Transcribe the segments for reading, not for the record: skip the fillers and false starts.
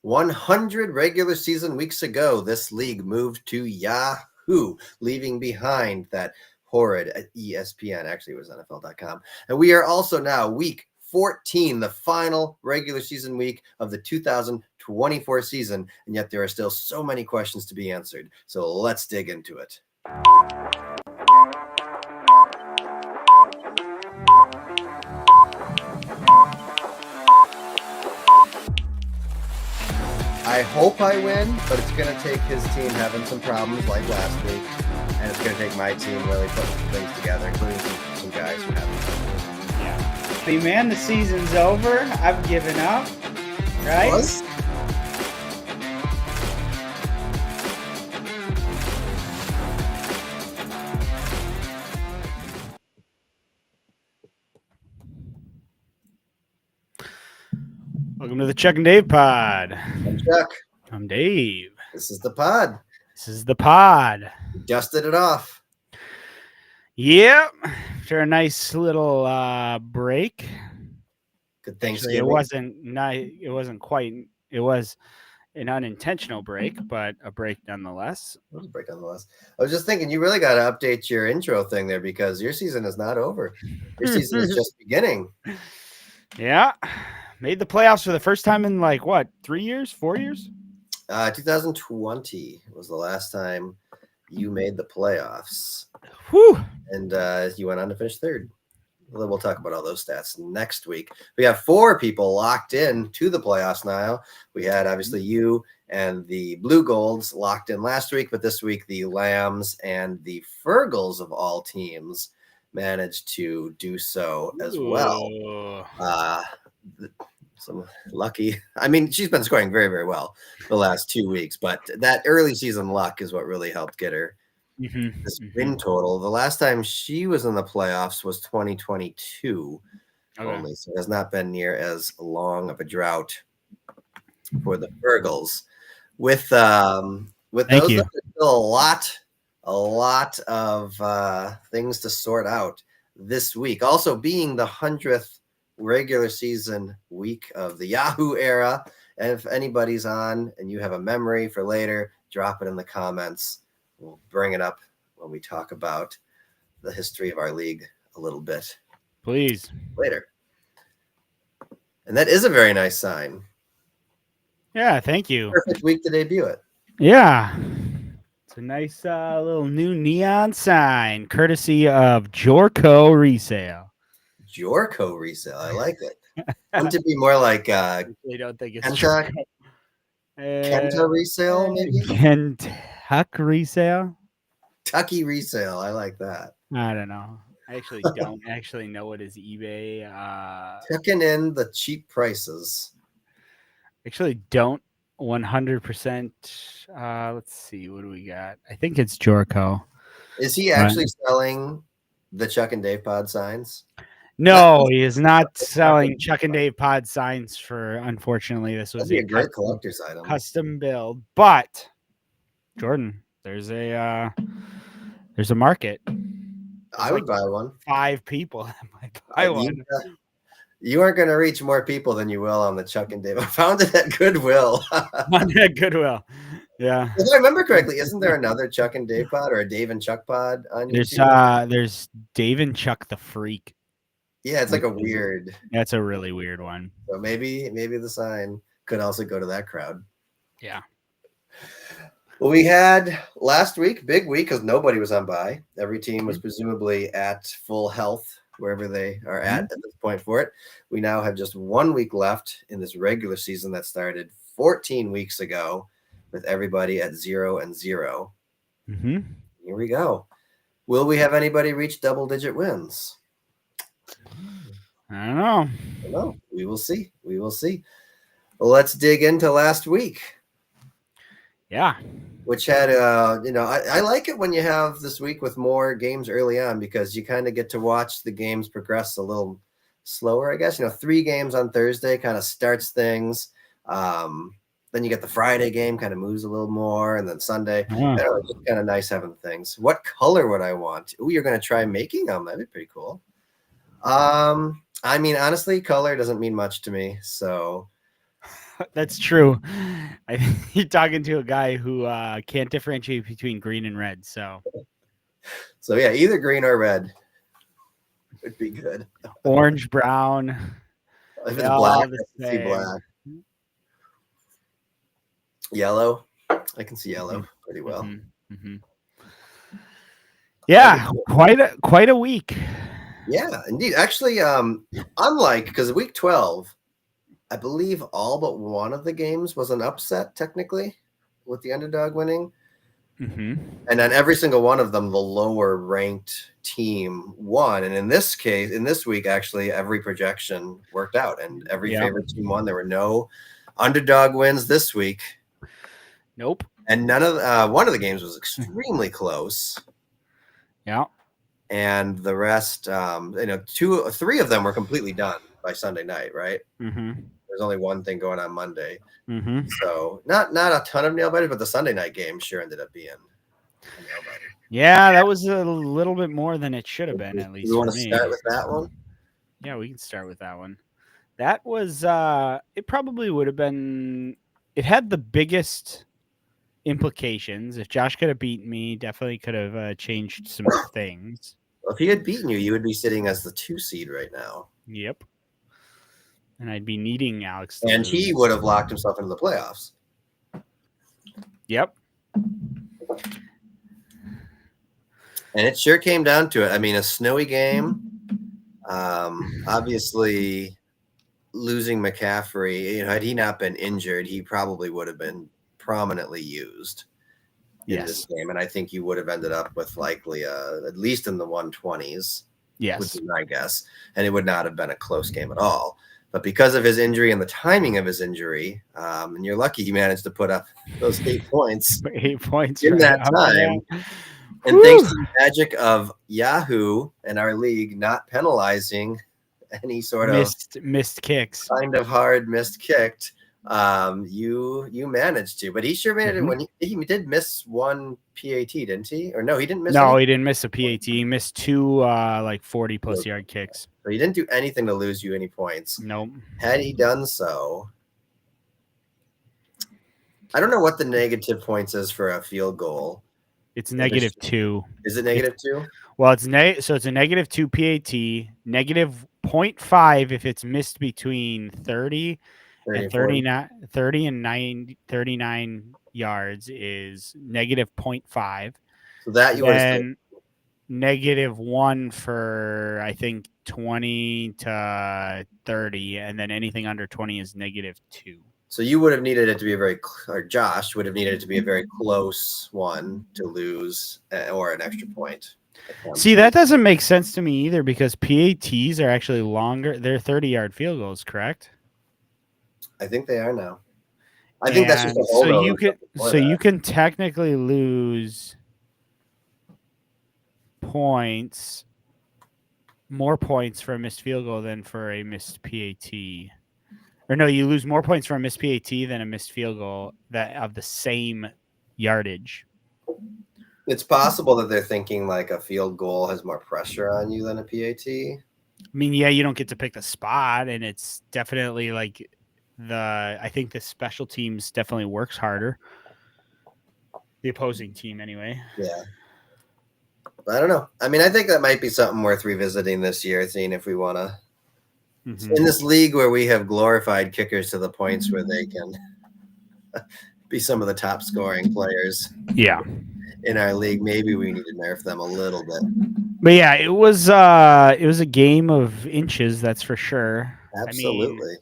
100 regular season weeks ago, this league moved to Yahoo, leaving behind that horrid ESPN. Actually, it was NFL.com. And we are also now week 14, the final regular season week of the 2024 season. And yet there are still so many questions to be answered. So let's dig into it. I hope I win, but it's going to take his team having some problems like last week. And it's going to take my team really putting some things together, including some guys who haven't. Yeah. Hey, man, the season's over. I've given up. Right? What? Welcome to the Chuck and Dave Pod. I'm Chuck. I'm Dave. This is the pod. This is the pod. We dusted it off. Yep. After a nice little break. Good Thanksgiving. It was an unintentional break, but a break nonetheless. It was a break nonetheless. I was just thinking, you really got to update your intro thing there because your season is not over. Your season is just beginning. Yeah. Made the playoffs for the first time in 4 years? 2020 was the last time you made the playoffs. Whew. And you went on to finish third. We'll talk about all those stats next week. We have 4 people locked in to the playoffs now. We had obviously you and the Blue Golds locked in last week, but this week the Lambs and the Fergals of all teams managed to do so as well. Some lucky. I mean, she's been scoring very, very well the last 2 weeks, but that early season luck is what really helped get her this win total. The last time she was in the playoffs was 2022 only, so it has not been near as long of a drought for the Fergals. With those, there's still a lot of things to sort out this week. Also, being the 100th regular season week of the Yahoo era, and if anybody's on and you have a memory for later, drop it in the comments. We'll bring it up when we talk about the history of our league a little bit, please, later. And that is a very nice sign. Yeah, thank you. Perfect week to debut it. Yeah, it's a nice little new neon sign courtesy of Jorco Resale. Jorco Resale. I like it. Want to be more like they don't think it's Kenta Resale, maybe? Kentuck Resale? Tucky Resale. I like that. I don't know. I actually don't actually know what is eBay. Tucking in the cheap prices. Actually don't 100%. Let's see. What do we got? I think it's Jorco. Is he actually selling the Chuck and Dave Pod signs? No, he is not selling Chuck and Dave Pod signs for, unfortunately, this was a great collector's item. Custom build. But Jordan, there's a market. I would buy one. 5 people that might buy one. You aren't going to reach more people than you will on the Chuck and Dave. I found it at Goodwill. At Goodwill. Yeah. If I remember correctly, isn't there another Chuck and Dave Pod or a Dave and Chuck Pod on YouTube? There's Dave and Chuck the Freak. Yeah, it's like a weird. That's a really weird one. So maybe the sign could also go to that crowd. Yeah. Well, we had last week, big week, because nobody was on bye. Every team was presumably at full health wherever they are at this point for it. We now have just 1 week left in this regular season that started 14 weeks ago with everybody at 0-0. Here we go. Will we have anybody reach double-digit wins? I don't know. We will see. Well, let's dig into last week. Yeah. Which had, I like it when you have this week with more games early on because you kind of get to watch the games progress a little slower, I guess. 3 games on Thursday kind of starts things. Then you get the Friday game, kind of moves a little more, and then Sunday. It's just kind of nice having things. What color would I want? Ooh, you're going to try making them. That'd be pretty cool. I mean, honestly, color doesn't mean much to me. So That's true. You're talking to a guy who can't differentiate between green and red. So yeah, either green or red would be good. orange, brown, If they it's all black, the I can see same. black. Yellow, I can see yellow pretty well. Mm-hmm. Yeah, quite a week. Yeah, indeed. Actually, unlike because week 12, I believe all but one of the games was an upset technically, with the underdog winning. Mm-hmm. And then every single one of them, the lower ranked team won. And in this case, in this week, actually, every projection worked out and every favorite team won. There were no underdog wins this week. Nope. And one of the games was extremely close. Yeah. And the rest, 3 of them were completely done by Sunday night, right? Mm-hmm. There's only one thing going on Monday. Mm-hmm. So not a ton of nail biters, but the Sunday night game sure ended up being a nail biter. Yeah, that was a little bit more than it should have been, at least We want for to me. start with that one? Yeah, we can start with that one. That was it probably would have been, it had the biggest implications. If Josh could have beaten me, definitely could have changed some things. Well, if he had beaten you, you would be sitting as the 2 seed right now. Yep. And I'd be needing Alex to And lose. he would have locked himself into the playoffs. Yep. And it sure came down to it. I mean, a snowy game. Obviously, losing McCaffrey, had he not been injured, he probably would have been prominently used in this game. And I think you would have ended up with likely at least in the 120s. Yes. Would be my guess. And it would not have been a close game at all. But because of his injury and the timing of his injury, and you're lucky he managed to put up those 8 points. 8 points in that time. And thanks to the magic of Yahoo and our league not penalizing any sort of missed kicks, kind of hard missed kicked, you managed to. But he sure made it when he did miss one PAT, didn't he? Or no, he didn't miss. No, he didn't miss a PAT. He missed 2 like 40+ yard kicks. So he didn't do anything to lose you any points. Nope. Had he done so, I don't know what the negative points is for a field goal. It's -2. Is it -2? Well, it's it's a -2 PAT, -0.5 if it's missed between 30 and 39 yards is -0.5. So that you then -1 for I think 20 to 30, and then anything under 20 is -2. So you would have needed it to be or Josh would have needed it to be a very close one to lose or an extra point. See, that doesn't make sense to me either because PATs are actually longer. They're 30-yard field goals, correct? I think they are now. I think that's just a so you can technically lose points, more points for a missed field goal than for a missed PAT. Or no, you lose more points for a missed PAT than a missed field goal that of the same yardage. It's possible that they're thinking like a field goal has more pressure on you than a PAT. I mean, yeah, you don't get to pick the spot, and it's definitely like I think the special teams definitely works harder. The opposing team, anyway. Yeah. I don't know. I mean, I think that might be something worth revisiting this year, seeing if we want to. In this league where we have glorified kickers to the points where they can be some of the top scoring players. Yeah. In our league, maybe we need to nerf them a little bit. But yeah, it was a game of inches, that's for sure. Absolutely.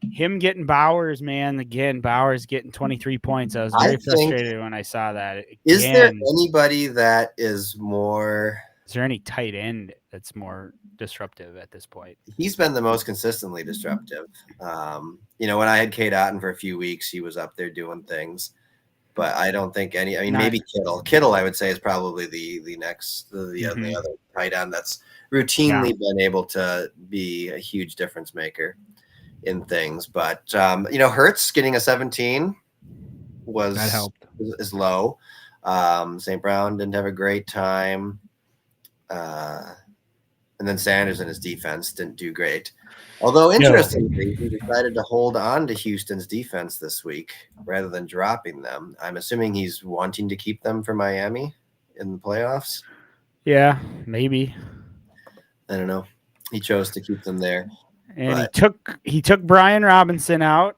I mean, him getting Bowers, man, again, Bowers getting 23 points. I was very frustrated when I saw that. Again, is there anybody that is more... Is there any tight end that's more disruptive at this point? He's been the most consistently disruptive. When I had Kate Otten for a few weeks, he was up there doing things. But I don't think maybe Kittle. Kittle, I would say, is probably the next the other tight end that's routinely been able to be a huge difference maker in things. But Hurts getting a 17 that helped. Is low. St. Brown didn't have a great time. And then Sanders and his defense didn't do great. Although, No. interestingly, he decided to hold on to Houston's defense this week rather than dropping them. I'm assuming he's wanting to keep them for Miami in the playoffs. Yeah, maybe. I don't know. He chose to keep them there. And But- he took Brian Robinson out,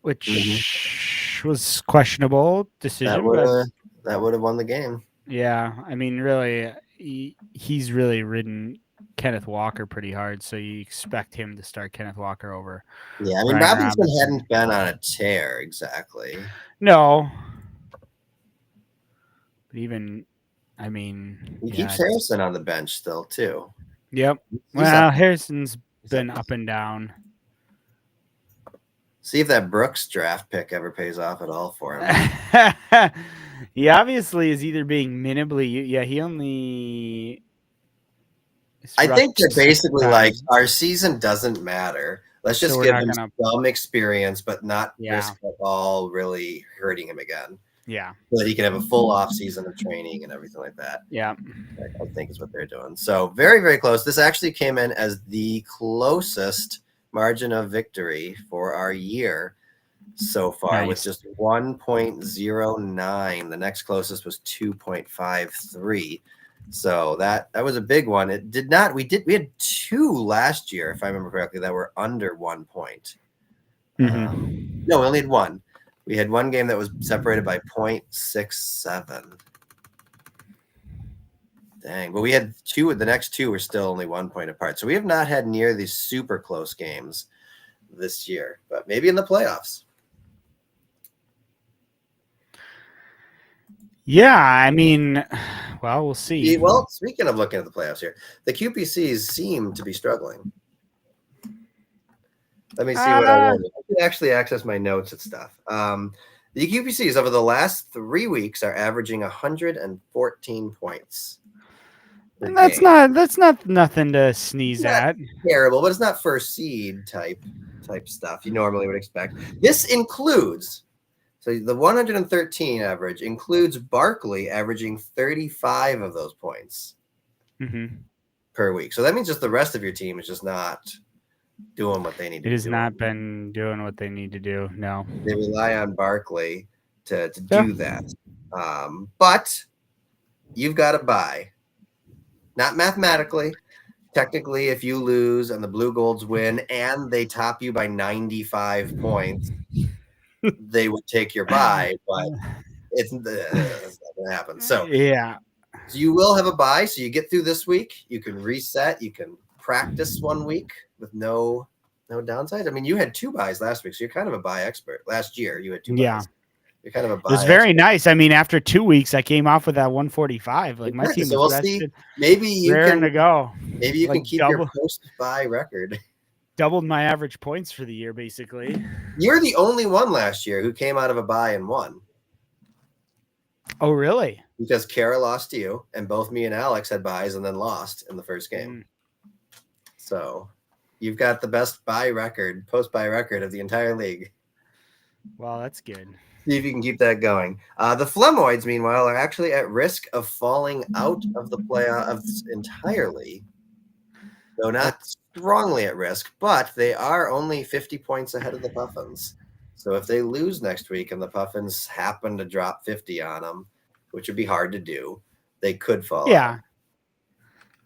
which was questionable decision. That would have won the game. Yeah, I mean, really, he's really ridden Kenneth Walker pretty hard, so you expect him to start Kenneth Walker over. Yeah, I mean, Brian Robinson hadn't been on a tear exactly. No. But even, I mean, He keeps Harrison on the bench still, too. Yep. Well, Harrison's been up and down. See if that Brooks draft pick ever pays off at all for him. He obviously is either being minimally. Yeah, he only. I think they're basically like, our season doesn't matter. Let's just give him some experience, but not risk at all really hurting him again. Yeah. So that he can have a full off season of training and everything like that. Yeah. I think is what they're doing. So very, very close. This actually came in as the closest margin of victory for our year so far, with just 1.09. The next closest was 2.53. So that was a big one. It did not. We had 2 last year, if I remember correctly, that were under 1 point. Mm-hmm. No, we only had 1. We had 1 game that was separated by 0.67. Dang, but we had 2. The next 2 were still only 1 point apart. So we have not had near these super close games this year, but maybe in the playoffs. Yeah, I mean, well, we'll see. Well, speaking of looking at the playoffs here, the QPCs seem to be struggling. Let me see what I wrote. I can actually access my notes and stuff. The QPCs over the last 3 weeks are averaging 114 points. And that's not nothing to sneeze at. Terrible, but it's not first seed type stuff you normally would expect. This includes, so the 113 average includes Barkley averaging 35 of those points per week. So that means just the rest of your team is just not doing what they need to do. It has not been doing what they need to do. No. They rely on Barkley to do that. But you've got to buy. Not mathematically. Technically, if you lose and the Blue Golds win and they top you by 95 points, they would take your buy, but it's not going to happen. So yeah. So you will have a buy. So you get through this week. You can reset. You can practice 1 week with no downsides. I mean, you had 2 buys last week, so you're kind of a buy expert. Last year, you had 2 buys. Yeah. You're kind of a buy. It was very nice. I mean, after 2 weeks, I came off with that 145. Like my team was rested. Maybe you can go. Maybe you can keep your post-buy record. Doubled my average points for the year, basically. You're the only one last year who came out of a buy and won. Oh, really? Because Kara lost to you, and both me and Alex had buys and then lost in the first game. So you've got the best post-buy record of the entire league. Well, that's good. See if you can keep that going. The Phlegmoids, meanwhile, are actually at risk of falling out of the playoffs entirely. Though not strongly at risk, but they are only 50 points ahead of the Puffins. So if they lose next week and the Puffins happen to drop 50 on them, which would be hard to do, they could fall out.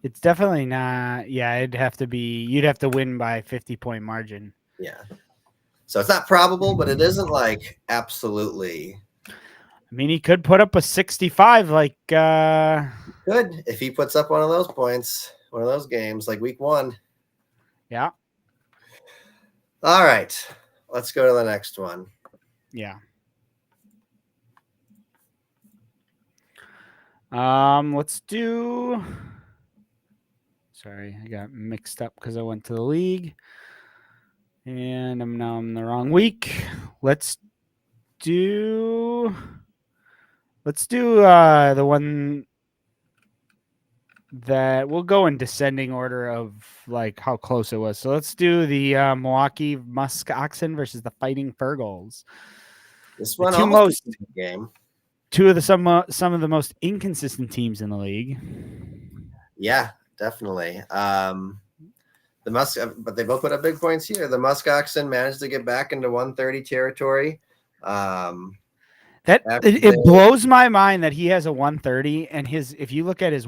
It's definitely not. Yeah, you'd have to win by 50-point margin. Yeah. So it's not probable, but it isn't like absolutely. I mean, he could put up a 65. Could if he puts up one of those points, one of those games, like week 1. Yeah. All right, let's go to the next one. Yeah. Let's do. Sorry, I got mixed up because I went to the league. And I'm now in the wrong week. Let's do the one that we'll go in descending order of like how close it was. So let's do the Milwaukee Musk Oxen versus the Fighting Fergals. This one almost game. Some of the most inconsistent teams in the league. Yeah. definitely. But they both put up big points here. The Musk Oxen managed to get back into 130 territory. It blows my mind that he has a 130, and if you look at his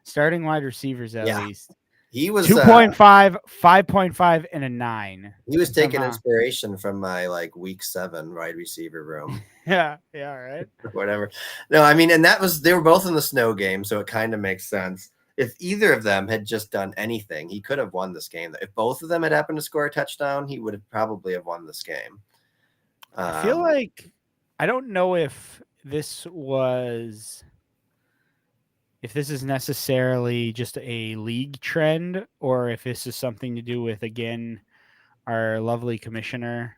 starting wide receivers at least, he was 2.5, 5.5, and a 9. He was taking inspiration from my week 7 wide receiver room. yeah, right. Whatever. No, I mean, and they were both in the snow game, so it kind of makes sense. If either of them had just done anything, he could have won this game. If both of them had happened to score a touchdown, he would have probably have won this game. I feel like I don't know if this is necessarily just a league trend or if this is something to do with, again, our lovely commissioner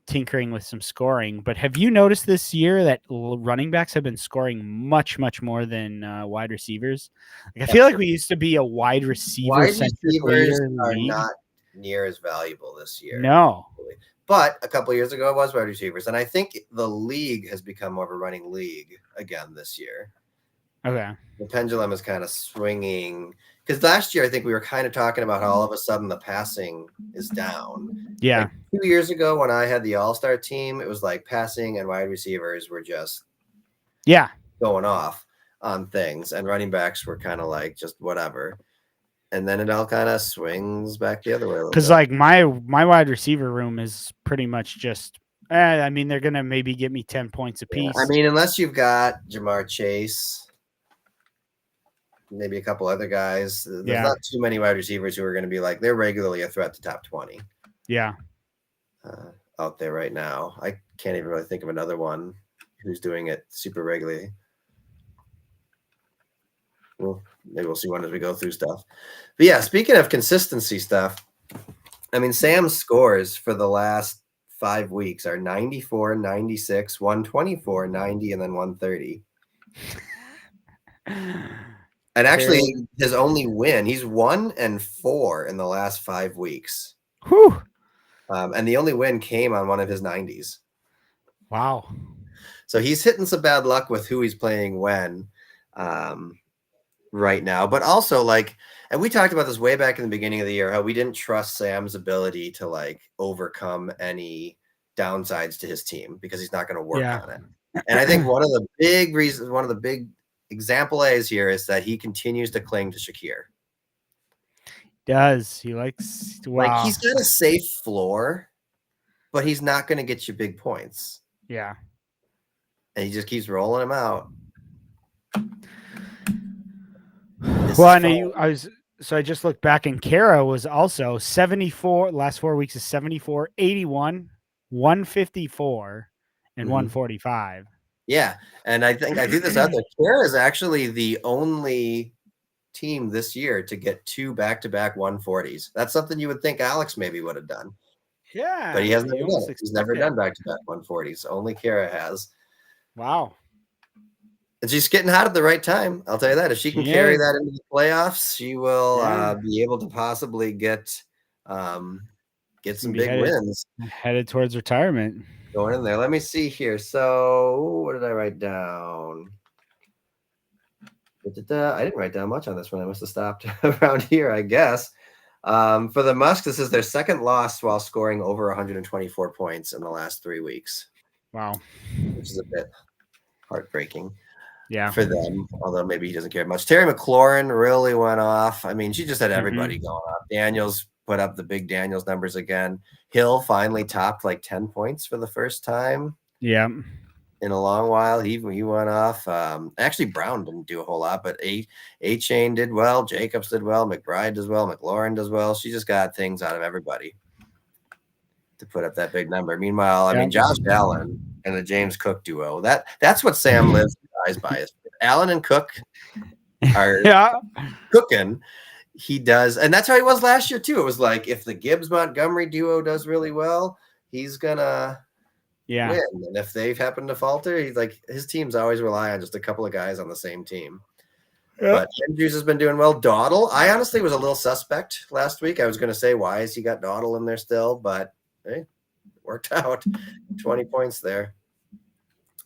tinkering with some scoring. But have you noticed this year that running backs have been scoring much, much more than wide receivers? I feel like we used to be a wide receiver. Wide receivers are not near as valuable this year. No. But a couple of years ago, it was wide receivers. And I think the league has become more of a running league again this year. Okay. The pendulum is kind of swinging. Because last year, I think we were kind of talking about how all of a sudden the passing is down. Yeah. 2 years ago when I had the all-star team, it was like passing and wide receivers were just going off on things. And running backs were kind of like just whatever. And then it all kind of swings back the other way. Because my wide receiver room is pretty much just, I mean, they're going to maybe get me 10 points apiece. I mean, unless you've got Jamar Chase, maybe a couple other guys. There's not too many wide receivers who are going to be they're regularly a threat to top 20. Yeah. Out there right now. I can't even really think of another one who's doing it super regularly. Well, maybe we'll see one as we go through stuff. But yeah, speaking of consistency stuff, I mean, Sam's scores for the last 5 weeks are 94, 96, 124, 90, and then 130. And actually, his only win, he's 1-4 in the last 5 weeks. Whew. And the only win came on one of his 90s. Wow. So he's hitting some bad luck with who he's playing when right now. But also, and we talked about this way back in the beginning of the year, how we didn't trust Sam's ability to overcome any downsides to his team because he's not going to work on it. And I think one of the big example A's here is that he continues to cling to Shakir. Does he likes he's got a safe floor, but he's not going to get you big points. Yeah, and he just keeps rolling him out. I just looked back, and Kara was also 74. Last 4 weeks is 74, 81, 154, and 145. Yeah, and I threw this out there. Kara is actually the only team this year to get 2 back-to-back 140s. That's something you would think Alex maybe would have done. Yeah, but he hasn't done it. He's never done back-to-back 140s. Only Kara has. Wow. And she's getting hot at the right time. I'll tell you that. If she can carry that into the playoffs, she will be able to possibly get some big wins. Headed towards retirement. Going in there. Let me see here. So what did I write down? I didn't write down much on this one. I must have stopped around here, I guess. For the Musk, this is their second loss while scoring over 124 points in the last 3 weeks. Wow. Which is a bit heartbreaking. Yeah. For them, although maybe he doesn't care much. Terry McLaurin really went off. I mean, she just had everybody going off. Daniels put up the big Daniels numbers again. Hill finally topped 10 points for the first time. Yeah. In a long while. He went off. Actually, Brown didn't do a whole lot, but A-Chain did well. Jacobs did well. McBride does well. McLaurin does well. She just got things out of everybody to put up that big number. Meanwhile, I mean, Josh Allen and the James Cook duo, that's what Sam lives by. Allen and Cook are cooking. He does, and that's how he was last year too. It was if the Gibbs Montgomery duo does really well, he's gonna win. And if they happen to falter, he's his teams always rely on just a couple of guys on the same team. But Andrews has been doing well. Dawdle, I honestly was a little suspect last week. I was going to say, why has he got Dawdle in there still? But hey, it worked out. 20 points there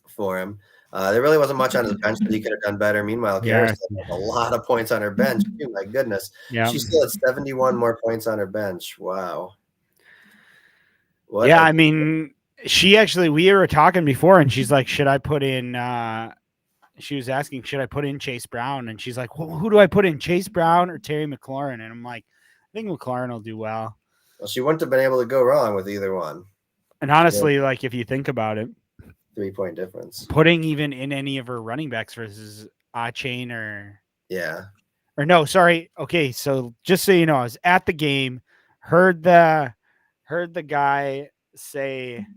for him. There really wasn't much on his bench that he could have done better. Meanwhile, Kara Yeah. still had a lot of points on her bench. Oh, my goodness. Yeah. She still had 71 more points on her bench. Wow. I mean, we were talking before and she's like, should I put in, she was asking, should I put in Chase Brown? And she's like, well, who do I put in, Chase Brown or Terry McLaurin? And I'm like, I think McLaurin will do well. Well, she wouldn't have been able to go wrong with either one. And honestly, like if you think about it, 3-point difference. Putting even in any of her running backs versus Chain or no, sorry. Okay, so just so you know, I was at the game, heard the guy say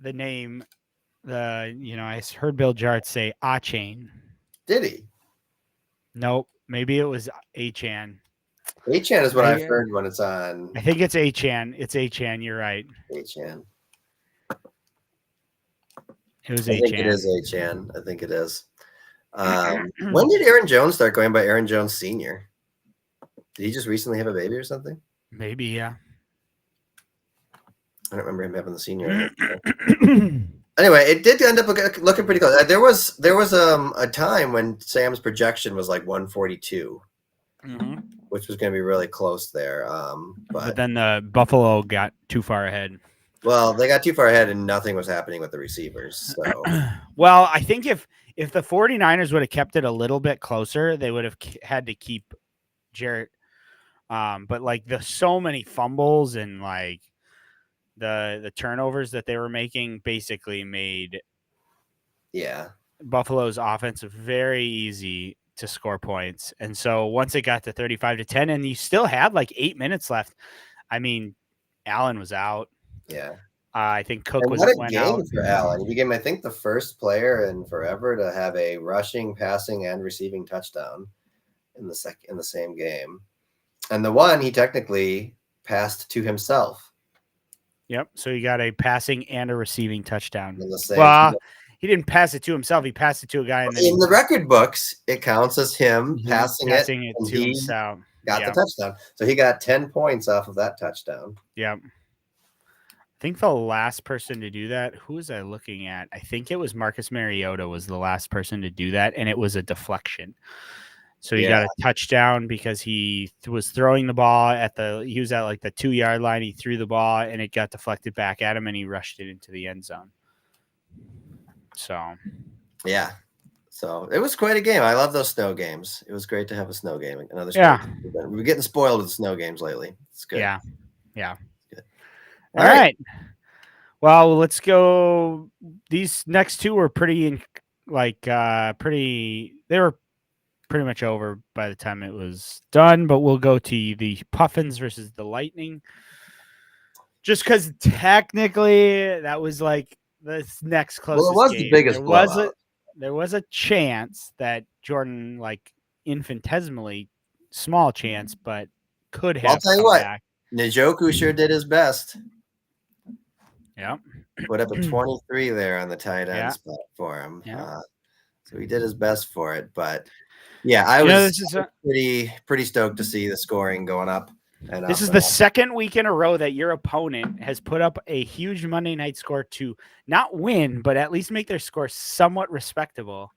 the name. I heard Bill Jarrett say Chain. Did he? Nope, maybe it was Achan. Achan is what I've heard when it's on. I think it's Achan. It's Achan. You're right. Achan. It was I think it is Achan. I think it is. When did Aaron Jones start going by Aaron Jones Sr.? Did he just recently have a baby or something? Maybe, yeah. I don't remember him having the senior. Anyway, it did end up looking pretty close. There was a time when Sam's projection was like 142, which was going to be really close there. But then the Buffalo got too far ahead. Well, they got too far ahead and nothing was happening with the receivers. So, well, I think if the 49ers would have kept it a little bit closer, they would have had to keep Jarrett. But like so many fumbles and like the turnovers that they were making basically made Buffalo's offense very easy to score points. And so once it got to 35-10 and you still had like 8 minutes left, I mean, Allen was out. Yeah. I think Cook went out for Allen. He became, I think, the first player in forever to have a rushing, passing, and receiving touchdown in the same game. And the one he technically passed to himself. Yep. So he got a passing and a receiving touchdown. In the same he didn't pass it to himself. He passed it to a guy. And in the record books, it counts as him passing it to himself. Got the touchdown. So he got 10 points off of that touchdown. Yep. I think the last person to do that, who was I looking at? I think it was Marcus Mariota was the last person to do that, and it was a deflection. So he got a touchdown because he was throwing the ball he was at like the 2-yard line. He threw the ball and it got deflected back at him and he rushed it into the end zone. So, yeah. So it was quite a game. I love those snow games. It was great to have a snow game. Another snow game. We're getting spoiled with snow games lately. It's good. Yeah. Yeah. Good. All right. Well, let's go. These next two were they were pretty much over by the time it was done, but we'll go to the Puffins versus the Lightning. Just because technically that was like the next closest game. Well, it was game. The biggest blowout. There was a chance that Jordan, like infinitesimally small chance, but could have. I'll tell you what, back. Njoku sure did his best. Yeah. Put up a 23 there on the tight end spot for him. Yeah. So he did his best for it, but I was pretty stoked to see the scoring going up. And this is the second week in a row that your opponent has put up a huge Monday night score to not win, but at least make their score somewhat respectable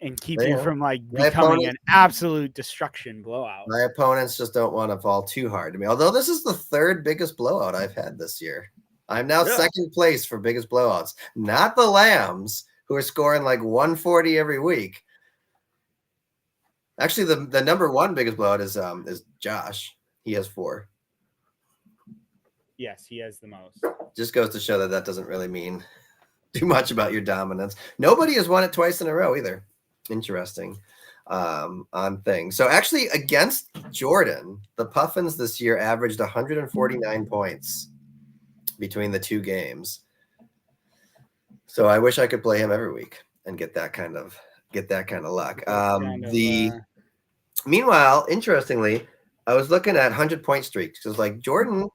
and keep you from becoming an absolute destruction blowout. My opponents just don't want to fall too hard to me. Although this is the third biggest blowout I've had this year. I'm now second place for biggest blowouts, not the Lambs, who are scoring like 140 every week. Actually, the number one biggest blowout is Josh. He has 4. Yes, he has the most. Just goes to show that doesn't really mean too much about your dominance. Nobody has won it twice in a row either. Interesting on things. So actually, against Jordan, the Puffins this year averaged 149 points between the two games. So I wish I could play him every week and get that kind of luck. Meanwhile, interestingly, I was looking at 100-point streaks because like Jordan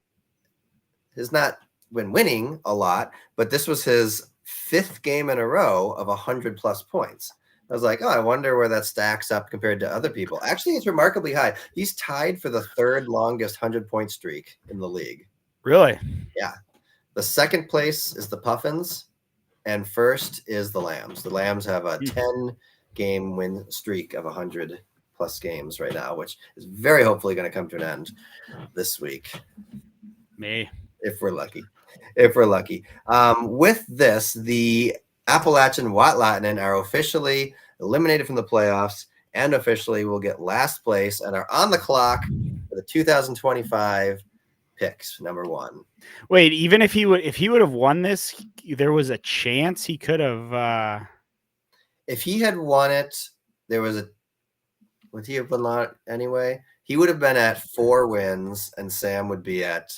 has not been winning a lot, but this was his 5th game in a row of 100+ points. I was like, I wonder where that stacks up compared to other people. Actually, it's remarkably high. He's tied for the 3rd longest 100-point streak in the league. Really? Yeah. The second place is the Puffins and first is the Lambs. The Lambs have a 10-game win streak of 100+ games right now, which is very hopefully going to come to an end this week. If we're lucky. With this, the Appalachian Watlatin are officially eliminated from the playoffs and officially will get last place and are on the clock for the 2025 picks, number 1. Wait, even if he would have won this, there was a chance he could have. If he had won it, would he have been on anyway? He would have been at 4 wins, and Sam would be at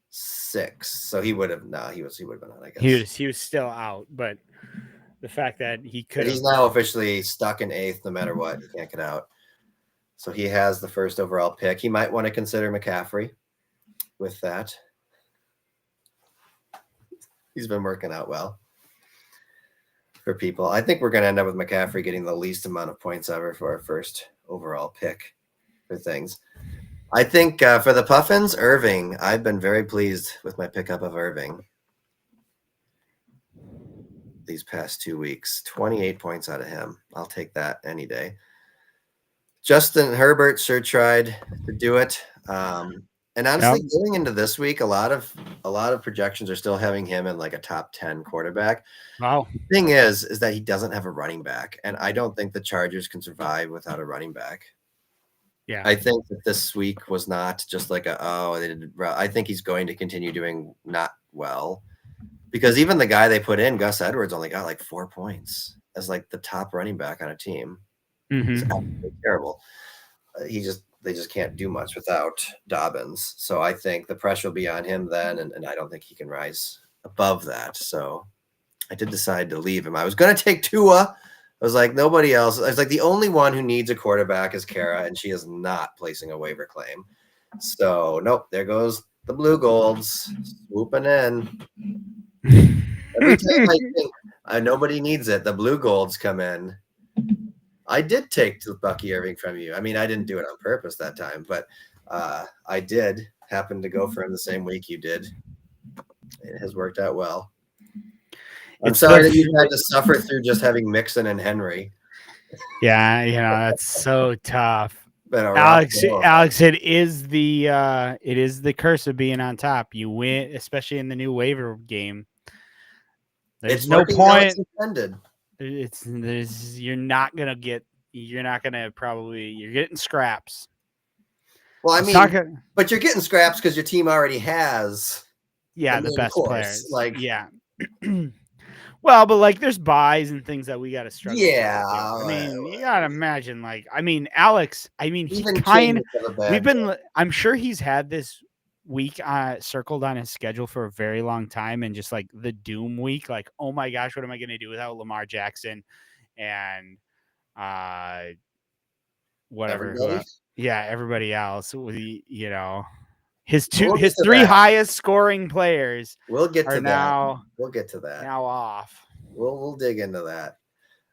6. So he would have been on, I guess. He was still out, but the fact that he could. But he's now officially stuck in 8th, no matter what. He can't get out. So he has the first overall pick. He might want to consider McCaffrey with that. He's been working out well for people. I think we're going to end up with McCaffrey getting the least amount of points ever for our first overall pick for things. I think for the Puffins, Irving, I've been very pleased with my pickup of Irving these past 2 weeks. 28 points out of him. I'll take that any day. Justin Herbert sure tried to do it. And honestly, going into this week, a lot of projections are still having him in like a top 10 quarterback. Wow. The thing is that he doesn't have a running back, and I don't think the Chargers can survive without a running back. Yeah, I think that this week was not just like I think he's going to continue doing not well, because even the guy they put in, Gus Edwards, only got like 4 points as like the top running back on a team. It's absolutely terrible. They just can't do much without Dobbins. So I think the pressure will be on him then, and I don't think he can rise above that. So I did decide to leave him. I was going to take Tua. I was like, nobody else. I was like, the only one who needs a quarterback is Kara, and she is not placing a waiver claim. So, nope, there goes the Blue Golds swooping in. Every time I think nobody needs it, the Blue Golds come in. I did take Bucky Irving from you. I mean, I didn't do it on purpose that time, but I did happen to go for him the same week you did. It has worked out well. I'm sorry that you had to suffer through just having Mixon and Henry. Yeah, that's so tough. Alex, it is the curse of being on top. You win, especially in the new waiver game. There's no point. You're getting scraps. Well, I mean, but you're getting scraps because your team already has the best players. Well, but like there's buys and things that we got to struggle with. I mean, you got to imagine Alex, I'm sure he's had this week circled on his schedule for a very long time, and just like the doom week, like, oh my gosh, what am I going to do without Lamar Jackson and whatever. Everybody else, his 3 highest scoring players. We'll get to that. We'll get to that. Now off. We'll dig into that.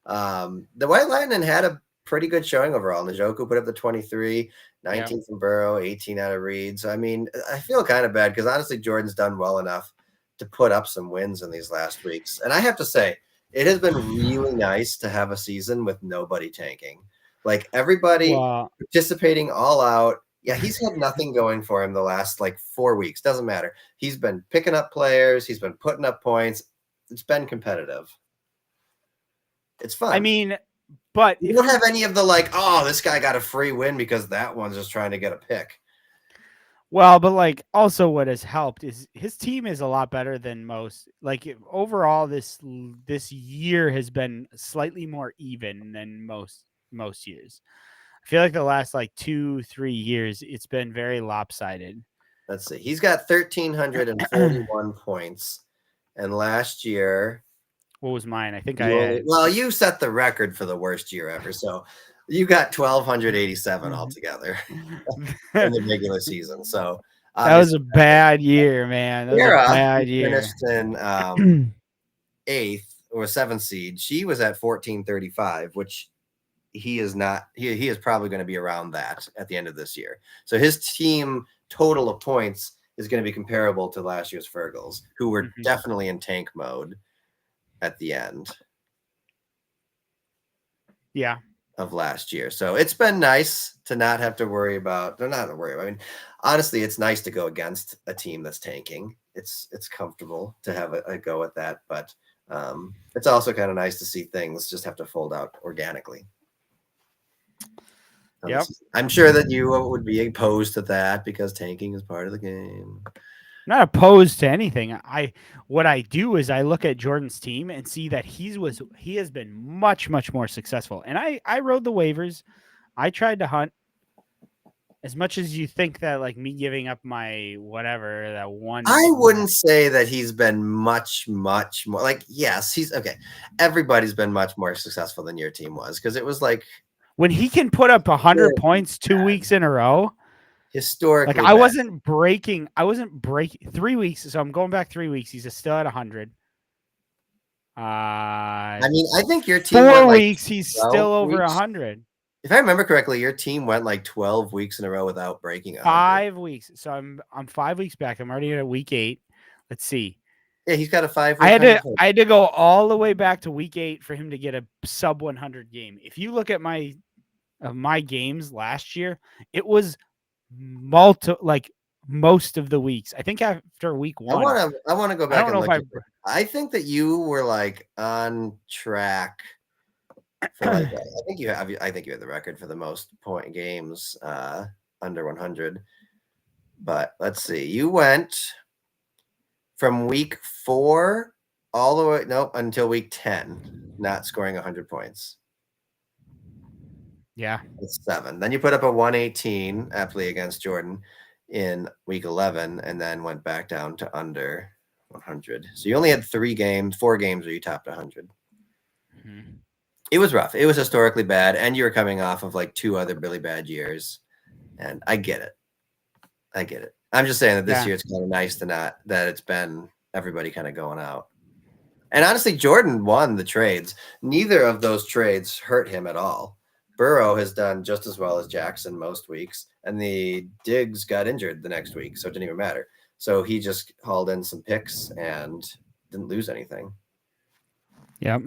The White Lightning had a pretty good showing overall. Njoku put up the 23, 19 from Burrow, 18 out of Reed. So, I mean, I feel kind of bad because honestly, Jordan's done well enough to put up some wins in these last weeks. And I have to say, it has been really nice to have a season with nobody tanking. Like everybody participating all out. Yeah, he's had nothing going for him the last 4 weeks. Doesn't matter. He's been picking up players. He's been putting up points. It's been competitive. It's fun. I mean, but you don't have any of the this guy got a free win because that one's just trying to get a pick. Well, but also what has helped is his team is a lot better than most. Overall, this year has been slightly more even than most years. I feel like the last 2-3 years, it's been very lopsided. Let's see. He's got 1,341 points. And last year, what was mine? I think you set the record for the worst year ever. So you got 1,287 altogether in the regular season. So that was a bad year, man. That was a bad year. Finished in 8th or 7th seed. She was at 1,435, which he is not. He is probably going to be around that at the end of this year. So his team total of points is going to be comparable to last year's Fergals, who were definitely in tank mode. at the end Yeah. of last year. So it's been nice to not have to worry about. They're not to worry about. I mean, honestly, it's nice to go against a team that's tanking. It's comfortable to have a go at that, but it's also kind of nice to see things just have to fold out organically. Yep. I'm sure that you would be opposed to that because tanking is part of the game. I'm not opposed to anything. What I do is I look at Jordan's team and see that he has been much more successful. And I rode the waivers. I tried to hunt as much as you think that like me giving up my whatever that one. I wouldn't say that he's been much more like, yes, he's okay. Everybody's been much more successful than your team was because it was like when he can put up 100 points 2 weeks in a row. Historically, like I wasn't breaking 3 weeks. So I'm going back 3 weeks. He's still at 100. I mean, I think your team 4 weeks. He's still over 100. If I remember correctly, your team went like 12 weeks in a row without breaking 100. 5 weeks. So I'm 5 weeks back. I'm already at week 8. Let's see. Yeah, he's got a 5 week. I had to go all the way back to week 8 for him to get a sub 100 game. If you look at my games last year, it was most of the weeks. I think after week 1. I want to go back and look at it. I think that you were like on track for like I think you have the record for the most point games under 100. But let's see. You went from week 4 all the way until week 10 not scoring 100 points. Yeah. It's 7. Then you put up a 118 aptly against Jordan in week 11 and then went back down to under 100. So you only had 4 games where you topped 100. Mm-hmm. It was rough. It was historically bad. And you were coming off of like 2 other really bad years. And I get it. I'm just saying that this year it's kind of nice that it's been everybody kind of going out. And honestly, Jordan won the trades. Neither of those trades hurt him at all. Burrow has done just as well as Jackson most weeks, and the Diggs got injured the next week, so it didn't even matter. So he just hauled in some picks and didn't lose anything. Yep.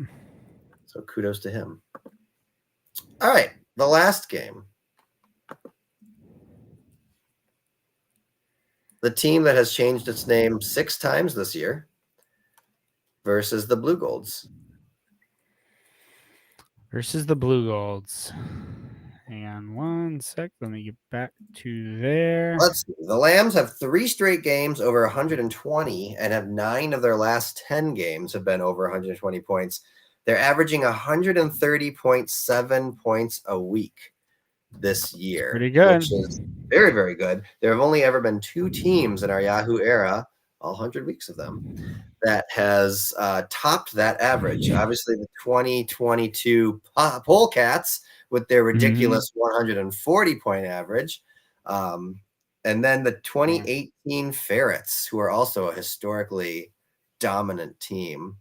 So kudos to him. All right, the last game. The team that has changed its name 6 times this year versus the Blue Golds. Versus the Blue Golds. Hang on 1 sec. Let me get back to there. Let's see. The Lambs have 3 straight games over 120 and have 9 of their last 10 games have been over 120 points. They're averaging 130.7 points a week this year. Pretty good. Which is very, very good. There have only ever been 2 teams in our Yahoo era, all 100 weeks of them, that has topped that average. Obviously, the 2022 Polecats with their ridiculous 140-point average. And then the 2018 Ferrets, who are also a historically dominant team.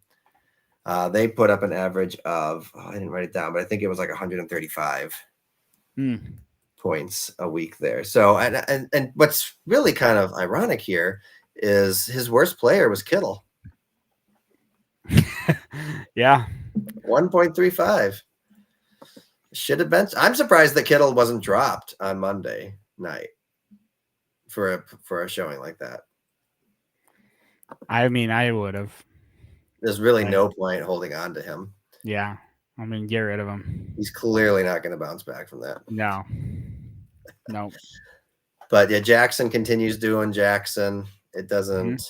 They put up an average of, I didn't write it down, but I think it was like 135 points a week there. So, and what's really kind of ironic here is his worst player was Kittle. Yeah. 1.35. Should have been. I'm surprised that Kittle wasn't dropped on Monday night for a showing like that. I mean, I would have. There's really no point holding on to him. Yeah. I mean, get rid of him. He's clearly not going to bounce back from that. No. But yeah, Jackson continues doing Jackson. It doesn't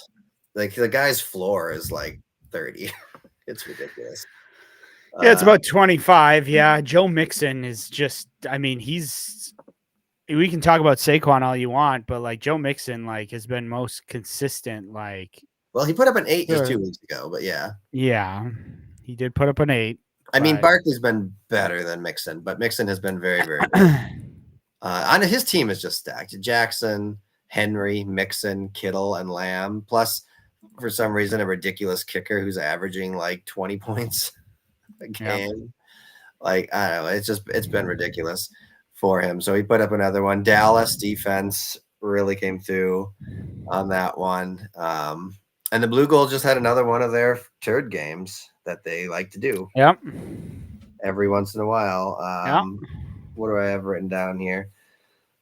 like the guy's floor is like 30. It's ridiculous. Yeah, it's about 25. Yeah, Joe Mixon is just. I mean, we can talk about Saquon all you want, but like Joe Mixon, like has been most consistent. Like, well, he put up an 8 just 2 weeks ago, but yeah, he did put up an 8. I mean, Barkley's been better than Mixon, but Mixon has been very, very good. On his team is just stacked. Jackson, Henry, Mixon, Kittle, and Lamb, plus for some reason a ridiculous kicker who's averaging like 20 points a game. Yeah. Like, I don't know, it's been ridiculous for him. So he put up another one. Dallas defense really came through on that one. And the Blue Gold just had another one of their turd games that they like to do. Yep. Every once in a while. Yep. What do I have written down here?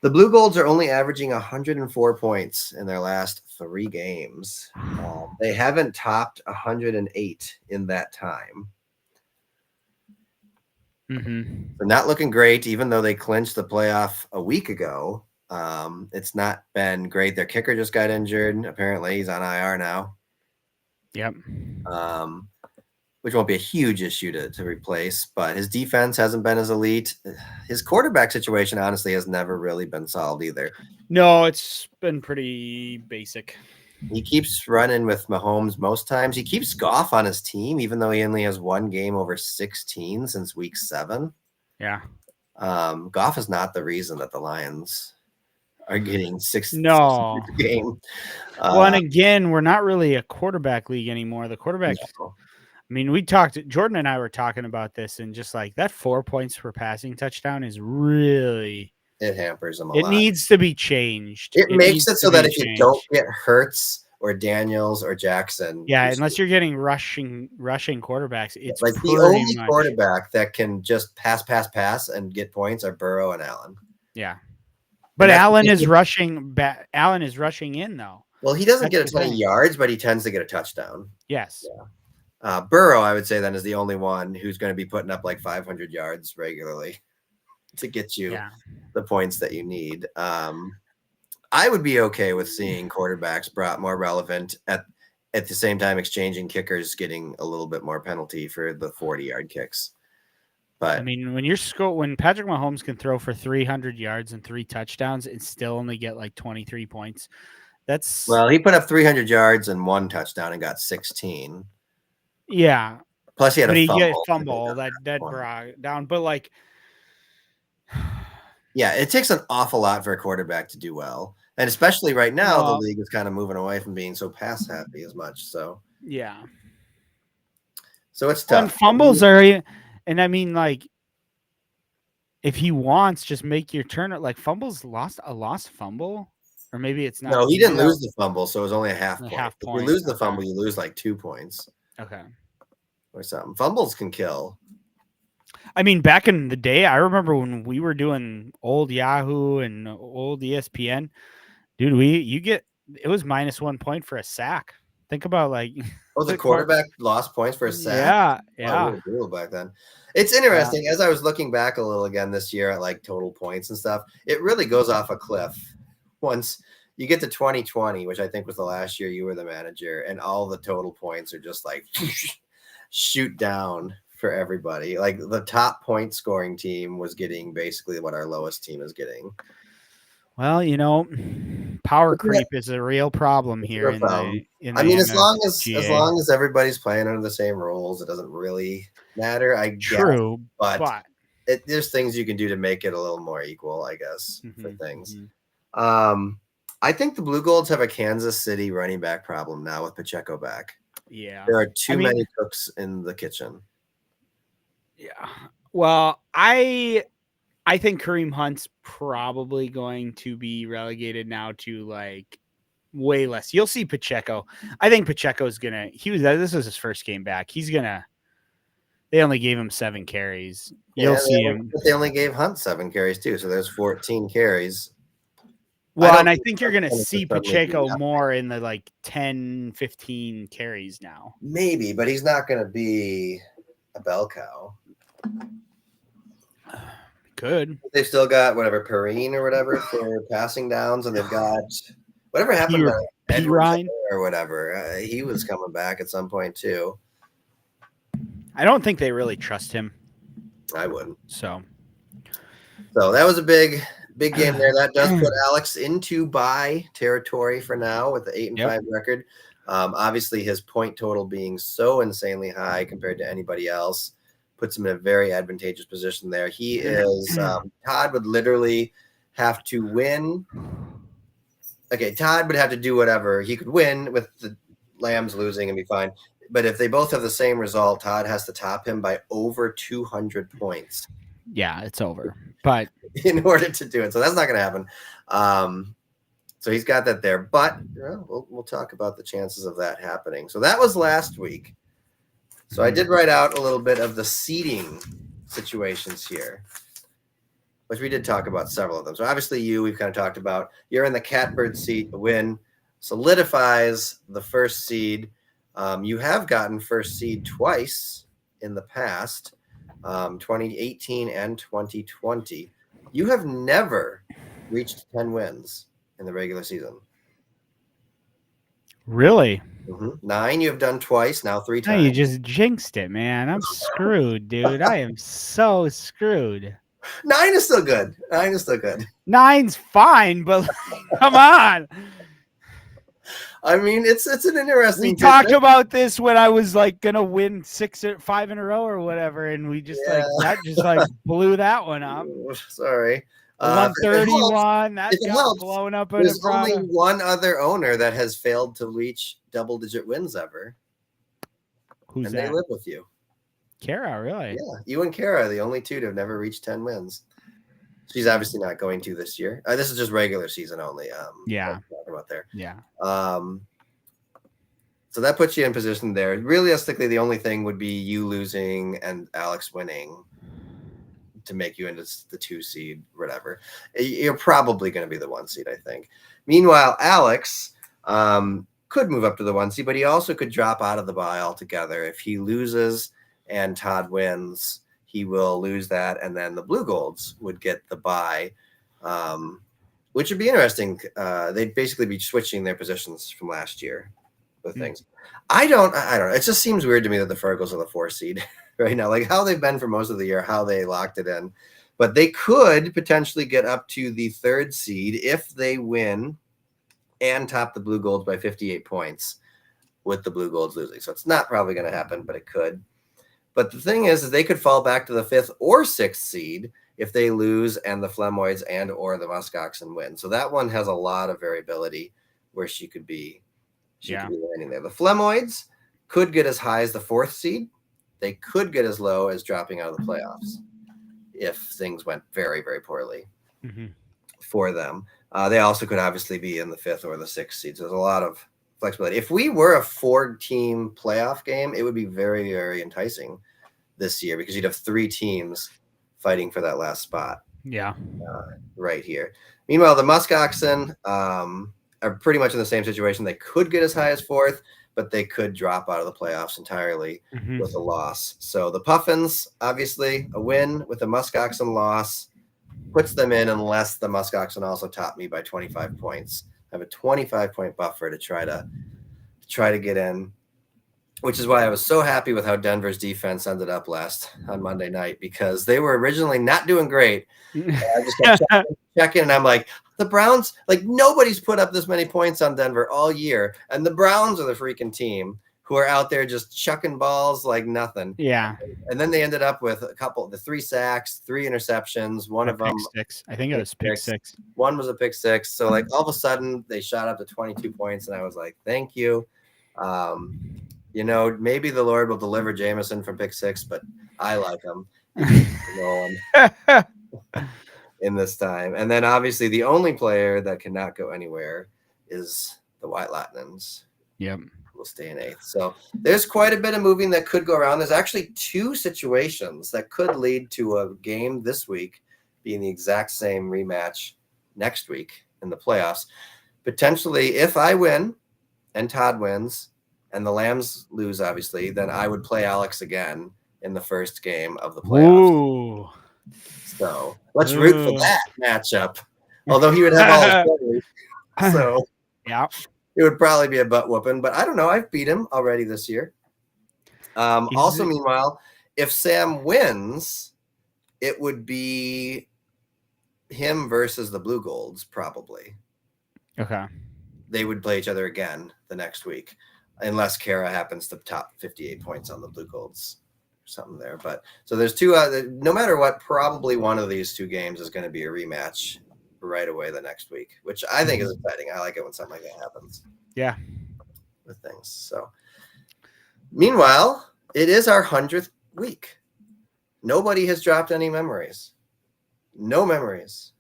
The Blue Golds are only averaging 104 points in their last 3 games. They haven't topped 108 in that time. Mm-hmm. They're not looking great, even though they clinched the playoff a week ago. It's not been great. Their kicker just got injured. Apparently, he's on IR now. Yep. Which won't be a huge issue to replace, but his defense hasn't been as elite. His quarterback situation, honestly, has never really been solved either. No, it's been pretty basic. He keeps running with Mahomes most times. He keeps Goff on his team, even though he only has 1 game over 16 since week 7. Yeah. Goff is not the reason that the Lions are getting 6 No game. Well, and again, we're not really a quarterback league anymore. The quarterback. No. I mean, we talked. Jordan and I were talking about this, and just like that 4 points per passing touchdown is really. It hampers them a It lot. needs to be changed. It makes it so that if you don't get Hurts or Daniels or Jackson, unless you're getting rushing quarterbacks, it's like the only quarterback that can just pass and get points are Burrow and Allen. Yeah, but Allen is rushing. Allen is rushing in though. Well, he doesn't get a ton of yards, but he tends to get a touchdown. Yes. Yeah. Burrow, I would say, then is the only one who's going to be putting up like 500 yards regularly to get you the points that you need. I would be okay with seeing quarterbacks brought more relevant at the same time exchanging kickers getting a little bit more penalty for the 40-yard kicks. But I mean, when Patrick Mahomes can throw for 300 yards and 3 touchdowns and still only get like 23 points, well, he put up 300 yards and 1 touchdown and got 16. Yeah. Plus, he had a fumble that brought down. But like, yeah, it takes an awful lot for a quarterback to do well, and especially right now, the league is kind of moving away from being so pass happy as much. So yeah, so it's tough. And fumbles are, and I mean, like, if he wants, just make your turn. Like fumbles, lost fumble. Or maybe it's not. No, he didn't lose the fumble, so it was only a half point. If you lose the fumble, you lose like 2 points. Okay. Or something. Fumbles can kill. I mean, back in the day, I remember when we were doing old Yahoo and old ESPN, dude, it was -1 point for a sack. Think about like. Oh, the quarterback lost points for a sack? Yeah. We were back then. It's interesting. As I was looking back a little again this year at like total points and stuff, it really goes off a cliff. Once you get to 2020, which I think was the last year you were the manager, and all the total points are just like shoot down for everybody. Like the top point scoring team was getting basically what our lowest team is getting. Well, power creep is a real problem here. As long as everybody's playing under the same rules, it doesn't really matter. I True, guess, but there's things you can do to make it a little more equal, I guess, for things. I think the Blue Golds have a Kansas City running back problem now with Pacheco back. Yeah. There are too many cooks in the kitchen. Yeah. Well, I think Kareem Hunt's probably going to be relegated now to like way less. You'll see Pacheco. I think Pacheco's gonna. This was his first game back. They only gave him 7 carries. You'll see him. But they only gave Hunt 7 carries too, so there's 14 carries. Well, and I think you're going to see Pacheco more in the like 10, 15 carries now. Maybe, but he's not going to be a bell cow. Good. They've still got whatever Perrine or whatever for passing downs, and they've got whatever happened to Edwards or whatever. He was coming back at some point too. I don't think they really trust him. I wouldn't. So that was a big game there. That does put Alex into bye territory for now with the 8-5 record. Obviously, his point total being so insanely high compared to anybody else puts him in a very advantageous position there. He is Todd would literally have to win. Okay, Todd would have to do whatever. He could win with the Lambs losing and be fine. But if they both have the same result, Todd has to top him by over 200 points. Yeah, it's over. But in order to do it. So that's not going to happen. So he's got that there. But we'll talk about the chances of that happening. So that was last week. So I did write out a little bit of the seeding situations here, which we did talk about several of them. So obviously we've kind of talked about. You're in the catbird seat. The win solidifies the first seed. You have gotten first seed twice in the past, 2018 and 2020. You have never reached 10 wins in the regular season. Really? 9 you have done twice, now 3 times. No, you just jinxed it, man. I'm screwed, dude. I am so screwed. 9 is still good. 9's fine, but come on. I mean, it's an interesting. We talked about this when I was like gonna win 6 or 5 in a row or whatever, and we just blew that one up. Sorry. 131. That got blown up. There's only one other owner that has failed to reach double-digit wins ever. Who's and that? They live with you. Kara, really? Yeah, you and Kara are the only two to have never reached 10 wins. She's obviously not going to this year. This is just regular season only. Yeah. Talking about there. Yeah. So that puts you in position there. Realistically, the only thing would be you losing and Alex winning to make you into the 2 seed, whatever. You're probably going to be the 1 seed, I think. Meanwhile, Alex could move up to the 1 seed, but he also could drop out of the bye altogether. If he loses and Todd wins, he will lose that, and then the Blue Golds would get the bye, which would be interesting. They'd basically be switching their positions from last year with things. I don't know. It just seems weird to me that the Fergals are the 4 seed right now, like how they've been for most of the year, how they locked it in. But they could potentially get up to the 3rd seed if they win and top the Blue Golds by 58 points with the Blue Golds losing. So it's not probably going to happen, but it could. But the thing is they could fall back to the 5th or 6th seed if they lose and the Flemoids and or the Muskoxen win. So that one has a lot of variability where she could be landing there. The Flemoids could get as high as the 4th seed. They could get as low as dropping out of the playoffs if things went very, very poorly for them. They also could obviously be in the 5th or the 6th seed. So there's a lot of flexibility. If we were a 4-team playoff game, it would be very, very enticing this year because you'd have 3 teams fighting for that last spot. Yeah. Right here. Meanwhile, the Muskoxen are pretty much in the same situation. They could get as high as 4th, but they could drop out of the playoffs entirely with a loss. So the Puffins, obviously, a win with a Muskoxen loss puts them in unless the Muskoxen also top me by 25 points. I have a 25-point buffer to try to get in, which is why I was so happy with how Denver's defense ended up on Monday night, because they were originally not doing great. I just kept checking, and I'm like, the Browns, like nobody's put up this many points on Denver all year, and the Browns are the freaking team who are out there just chucking balls like nothing. Yeah. And then they ended up with the 3 sacks, 3 interceptions. One of them, I think it was pick 6. One was a pick 6. So like all of a sudden they shot up to 22 points, and I was like, thank you. Maybe the Lord will deliver Jameson from pick 6, but I like him in this time. And then obviously the only player that cannot go anywhere is the White Latinans. Yep. Will stay in 8th. So there's quite a bit of moving that could go around. There's actually 2 situations that could lead to a game this week being the exact same rematch next week in the playoffs. Potentially, if I win and Todd wins and the Lambs lose, obviously, then I would play Alex again in the first game of the playoffs. Ooh. So let's root for that matchup. Although he would have all his players. So yeah. It would probably be a butt whooping, but I don't know. I've beat him already this year. Also, meanwhile, if Sam wins, it would be him versus the Blue Golds, probably. Okay. They would play each other again the next week, unless Kara happens to top 58 points on the Blue Golds or something there. But so there's 2, no matter what, probably one of these 2 games is going to be a rematch right away the next week, which I think is exciting. I like it when something like that happens. Yeah. With things. So meanwhile, it is our 100th week. Nobody has dropped any memories. No memories.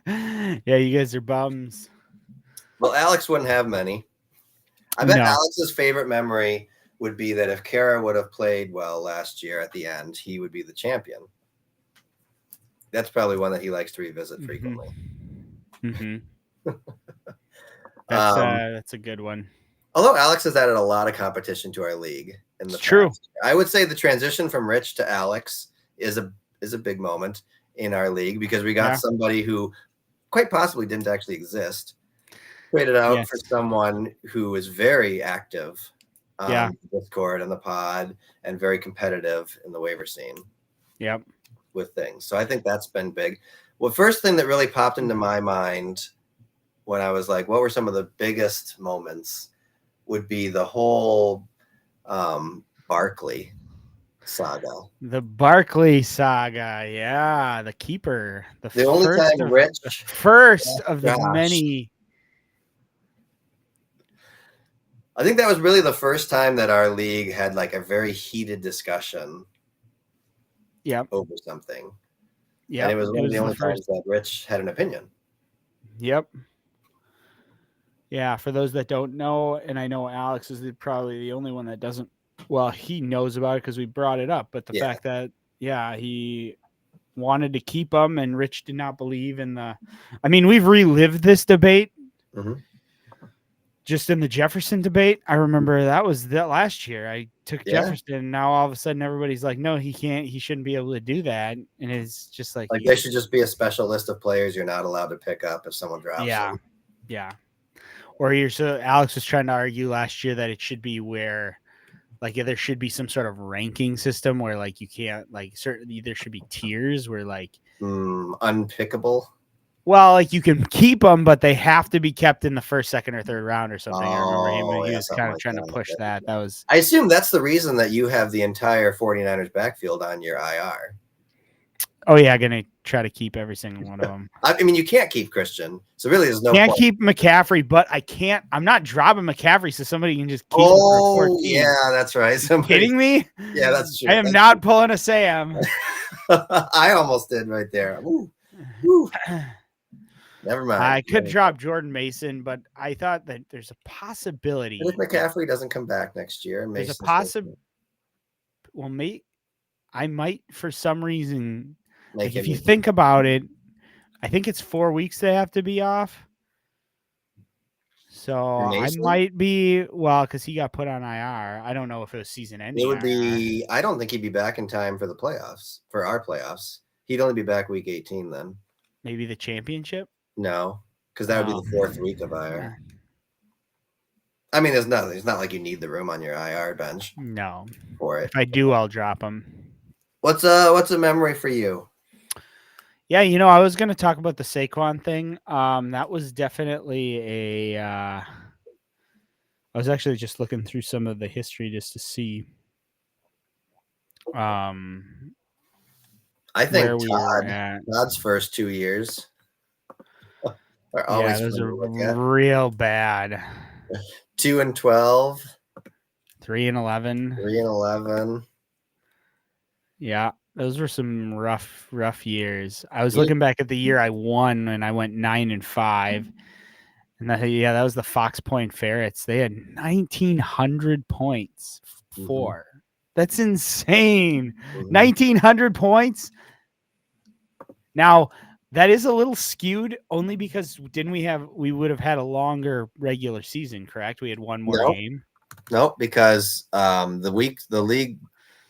Yeah, you guys are bums. Well, Alex wouldn't have many. I bet Alex's favorite memory would be that if Kara would have played well last year at the end, he would be the champion. That's probably one that he likes to revisit frequently. Mm-hmm. That's a good one. Although Alex has added a lot of competition to our league in the past. I would say the transition from Rich to Alex is a big moment in our league because we got somebody who quite possibly didn't actually exist, traded out for someone who is very active on Discord and the pod and very competitive in the waiver scene. Yep. With things. So I think that's been big. Well, first thing that really popped into my mind when I was like, what were some of the biggest moments would be the whole Barkley saga. The Barkley saga, yeah, the keeper. The only time Rich, the first of the many. I think that was really the first time that our league had like a very heated discussion. Over something. Yeah, and it was one of the only times that Rich had an opinion. Yep. Yeah, for those that don't know, and I know Alex is probably the only one that doesn't. Well, he knows about it because we brought it up, but the fact that he wanted to keep him, and Rich did not believe in the. I mean, we've relived this debate. Mm-hmm. Just in the Jefferson debate, I remember that was that last year. I took Jefferson, and now all of a sudden everybody's like, "No, he can't. He shouldn't be able to do that." And it's just like there should just be a special list of players you're not allowed to pick up if someone drops them. Yeah. Or Alex was trying to argue last year that it should be where, like, there should be some sort of ranking system where, like, you can't, like, certainly there should be tiers where, like, unpickable. Well, like you can keep them, but they have to be kept in the first, second, or third round or something. I remember he was kind of trying to push that. That was. I assume that's the reason that you have the entire 49ers backfield on your IR. Oh yeah, gonna try to keep every single one of them. I mean, you can't keep Christian, so really, there's no. Can't keep McCaffrey, but I can't. I'm not dropping McCaffrey, so somebody can just keep. Oh yeah, that's right. Kidding me? Yeah, that's true. I am not pulling a Sam. I almost did right there. Ooh. Ooh. Never mind. I could drop Jordan Mason, but I thought that there's a possibility. But if McCaffrey doesn't come back next year, and there's a possibility. Well, I might for some reason. Like if you think about it, I think it's 4 weeks they have to be off. So I might be because he got put on IR. I don't know if it was season ending. It would be. I don't think he'd be back in time for the playoffs. For our playoffs, he'd only be back week 18 then. Maybe the championship. No, because that would be the 4th week of IR. I mean, it's not like you need the room on your IR bench. No, for it. If I do, I'll drop him. What's a memory for you? Yeah, I was going to talk about the Saquon thing. That was definitely I was actually just looking through some of the history just to see. I think Todd's first 2 years are always those are real bad. 2-12, 3-11, 3-11. Yeah. Those were some rough years. I was looking back at the year I won, and I went 9-5. And that was the Fox Point Ferrets. They had 1,900 points. That's insane. 1,900 points. Now, that is a little skewed only because we would have had a longer regular season, correct? We had one more game. Nope, because the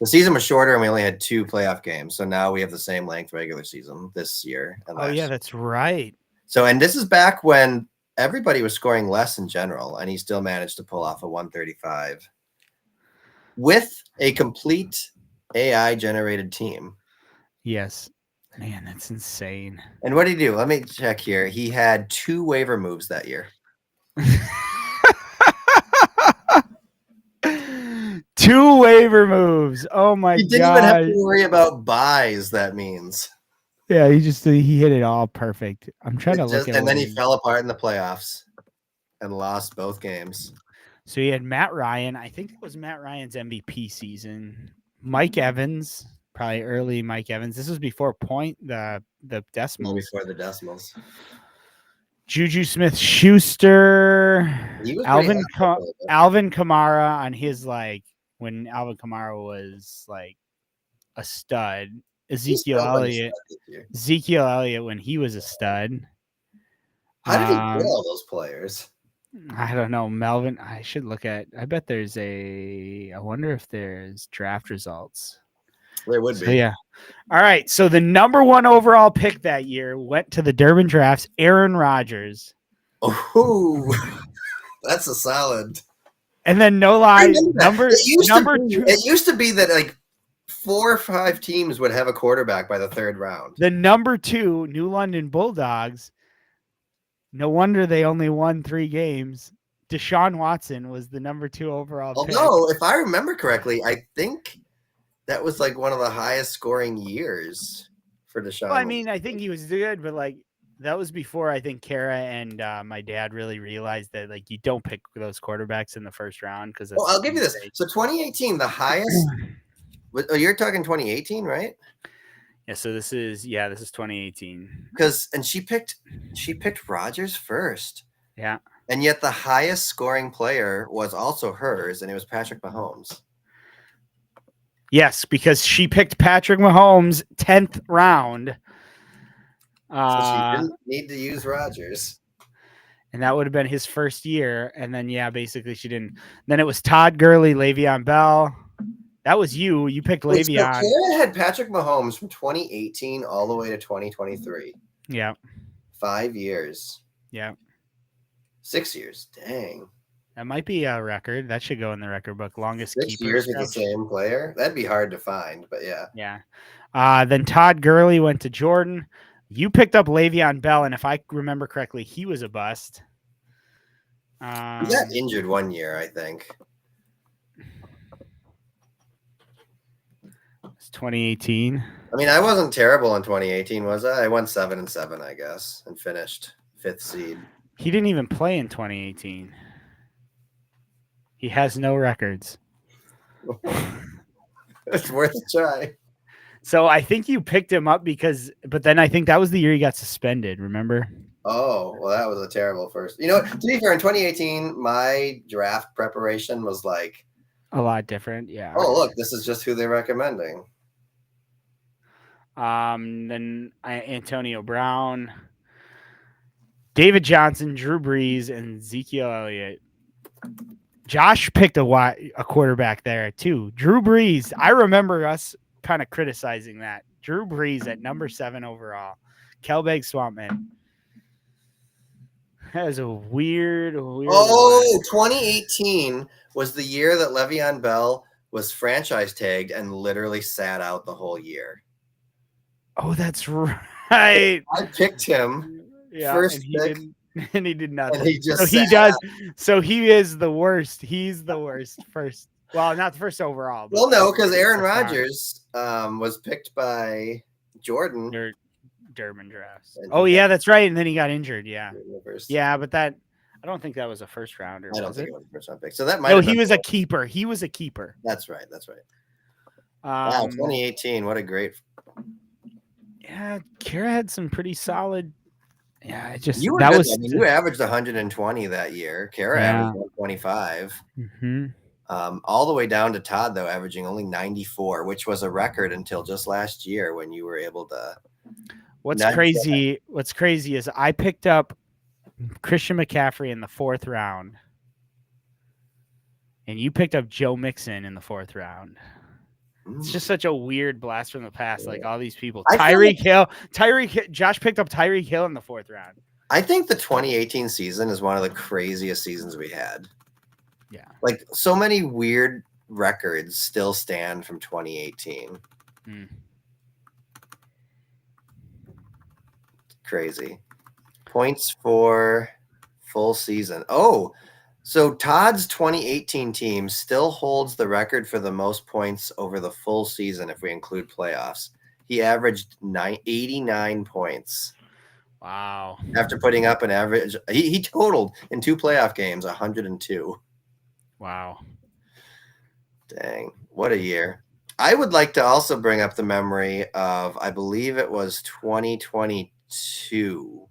season was shorter and we only had 2 playoff games. So now we have the same length regular season this year. Oh, yeah, that's right. So, and this is back when everybody was scoring less in general, and he still managed to pull off a 135 with a complete AI generated team. Yes. Man, that's insane. And what did he do? Let me check here. He had 2 waiver moves that year. 2 waiver moves. Oh my god! He didn't even have to worry about buys. That means. Yeah, he hit it all perfect. I'm trying to look at it. And then he fell apart in the playoffs and lost both games. So he had Matt Ryan. I think it was Matt Ryan's MVP season. Mike Evans, probably early Mike Evans. This was before the Well, decimals. before the decimals. Juju Smith-Schuster, He was pretty hot for a little bit. Alvin Kamara on his when Alvin Kamara was like a stud. He's still been a stud this year. Ezekiel Elliott when he was a stud. How did he get all those players? I don't know. Melvin, I should look at. I bet there's I wonder if there's draft results. There would be. Yeah. All right. So the number 1 overall pick that year went to the Durbin Drafts, Aaron Rodgers. Oh, that's a solid. And then no lie, number 2. It used to be that like 4 or 5 teams would have a quarterback by the 3rd round. The number 2 New London Bulldogs. No wonder they only won 3 games. Deshaun Watson was the number 2 overall pick. Although, if I remember correctly, I think that was like one of the highest scoring years for Deshaun. Well, I mean, I think he was good, but like that was before I think Kara and my dad really realized that like you don't pick those quarterbacks in the first round because. Well, I'll give you this. So 2018, the highest. You're talking 2018, right? Yeah. So this is 2018. And she picked Rodgers first. Yeah. And yet the highest scoring player was also hers, and it was Patrick Mahomes. Yes, because she picked Patrick Mahomes 10th round. So she didn't need to use Rodgers. And that would have been his first year. And then, basically she didn't. Then it was Todd Gurley, Le'Veon Bell. That was you. You picked Le'Veon. So Kara had Patrick Mahomes from 2018 all the way to 2023. Yeah. 5 years. Yeah. 6 years. Dang. That might be a record. That should go in the record book. Longest 6 keeper. years with the same player. That'd be hard to find, but yeah. Yeah. Then Todd Gurley went to Jordan. You picked up Le'Veon Bell, and if I remember correctly, he was a bust. He got injured 1 year, I think. It's 2018. I mean, I wasn't terrible in 2018, was I? I went 7-7, I guess, and finished 5th seed. He didn't even play in 2018. He has no records. It's worth a try. So I think you picked him up but then I think that was the year he got suspended. Remember? Oh, well, that was a terrible first. You know, to be fair, in 2018, my draft preparation was like a lot different. Yeah. Oh, look, this is just who they're recommending. Then Antonio Brown, David Johnson, Drew Brees, and Ezekiel Elliott. Josh picked a quarterback there too. Drew Brees. I remember us kind of criticizing that. Drew Brees at number 7 overall. Kelbag Swampman. That is a weird. Oh, 2018 was the year that Le'Veon Bell was franchise tagged and literally sat out the whole year. Oh, that's right. I picked him first pick. And he did nothing. And he just So he is the worst. He's the worst first. Well, not the first overall. Well, no, because Aaron Rodgers was picked by Jordan. Durbin drafts. Oh, yeah, that's right. And then he got injured. Yeah. Yeah, but I don't think that was a first rounder. I don't think it was a first round pick. So that might. No, he was a keeper. He was a keeper. That's right. Wow, 2018. What a great. Yeah, Kara had some pretty solid. Yeah, you averaged 120 that year. Kara averaged 125. Mm-hmm. All the way down to Todd, though, averaging only 94, which was a record until just last year when you were able to. What's crazy is I picked up Christian McCaffrey in the 4th round, and you picked up Joe Mixon in the 4th round. It's just such a weird blast from the past. Like all these people, Josh picked up Tyreek Hill in the 4th round. I think the 2018 season is one of the craziest seasons we had. Yeah. Like so many weird records still stand from 2018. Crazy. Points for full season. Oh, so Todd's 2018 team still holds the record for the most points over the full season if we include playoffs. He averaged 89 points. Wow. After putting up an average, he totaled in 2 playoff games 102. Wow. Dang, what a year. I would like to also bring up the memory of, I believe it was 2022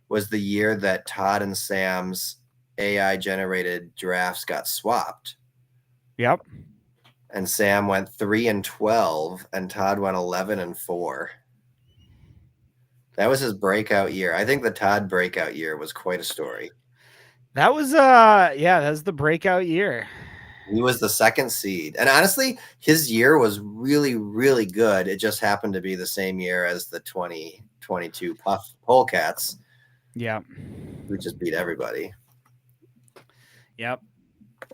was the year that Todd and Sam's AI generated drafts got swapped. Yep. And Sam went 3-12 and Todd went 11-4. That was his breakout year. I think the Todd breakout year was quite a story. That was that was the breakout year. He was the second seed. And honestly, his year was really, really good. It just happened to be the same year as the 2022 Polecats. Yep. We just beat everybody. Yep.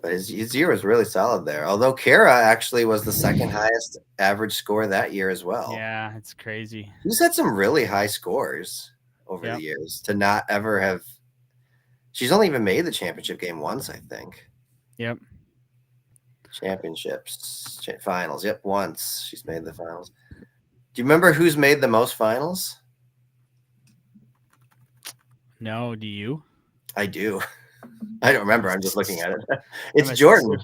But his year was really solid there. Although Kara actually was the second highest average score that year as well. Yeah, it's crazy. He's had some really high scores over the years to not ever have. She's only even made the championship game once, I think. Yep. Championships, finals. Yep, once she's made the finals. Do you remember who's made the most finals? No, do you? I do. I don't remember. I'm just looking at it. It's Jordan.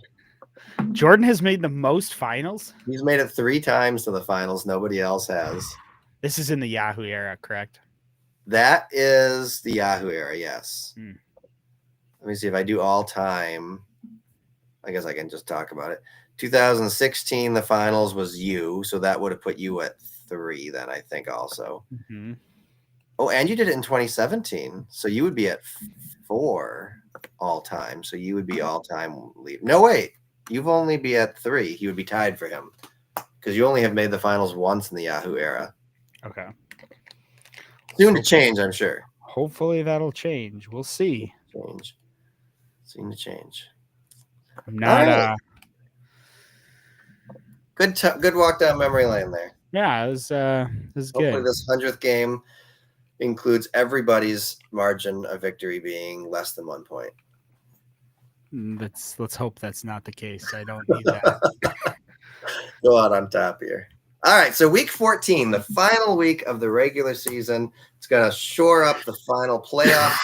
Jordan has made the most finals? He's made it 3 times to the finals. Nobody else has. This is in the Yahoo era, correct? That is the Yahoo era, yes. Hmm. Let me see if I do all time. I guess I can just talk about it. 2016, the finals was you, so that would have put you at 3 then, I think, also. Mm-hmm. Oh, and you did it in 2017, so you would be at 4 all time. So you would be all time lead. No, wait, you've only be at 3. He would be tied for him because you only have made the finals once in the Yahoo era. Okay. Soon to change, I'm sure. Hopefully that'll change. We'll see. Soon to change. I'm not. Good walk down memory lane there. Yeah, it was good. Hopefully this 100th game includes everybody's margin of victory being less than 1 point. Let's hope that's not the case. I don't need that. Go out on top here. All right, so week 14, the final week of the regular season. It's going to shore up the final playoff,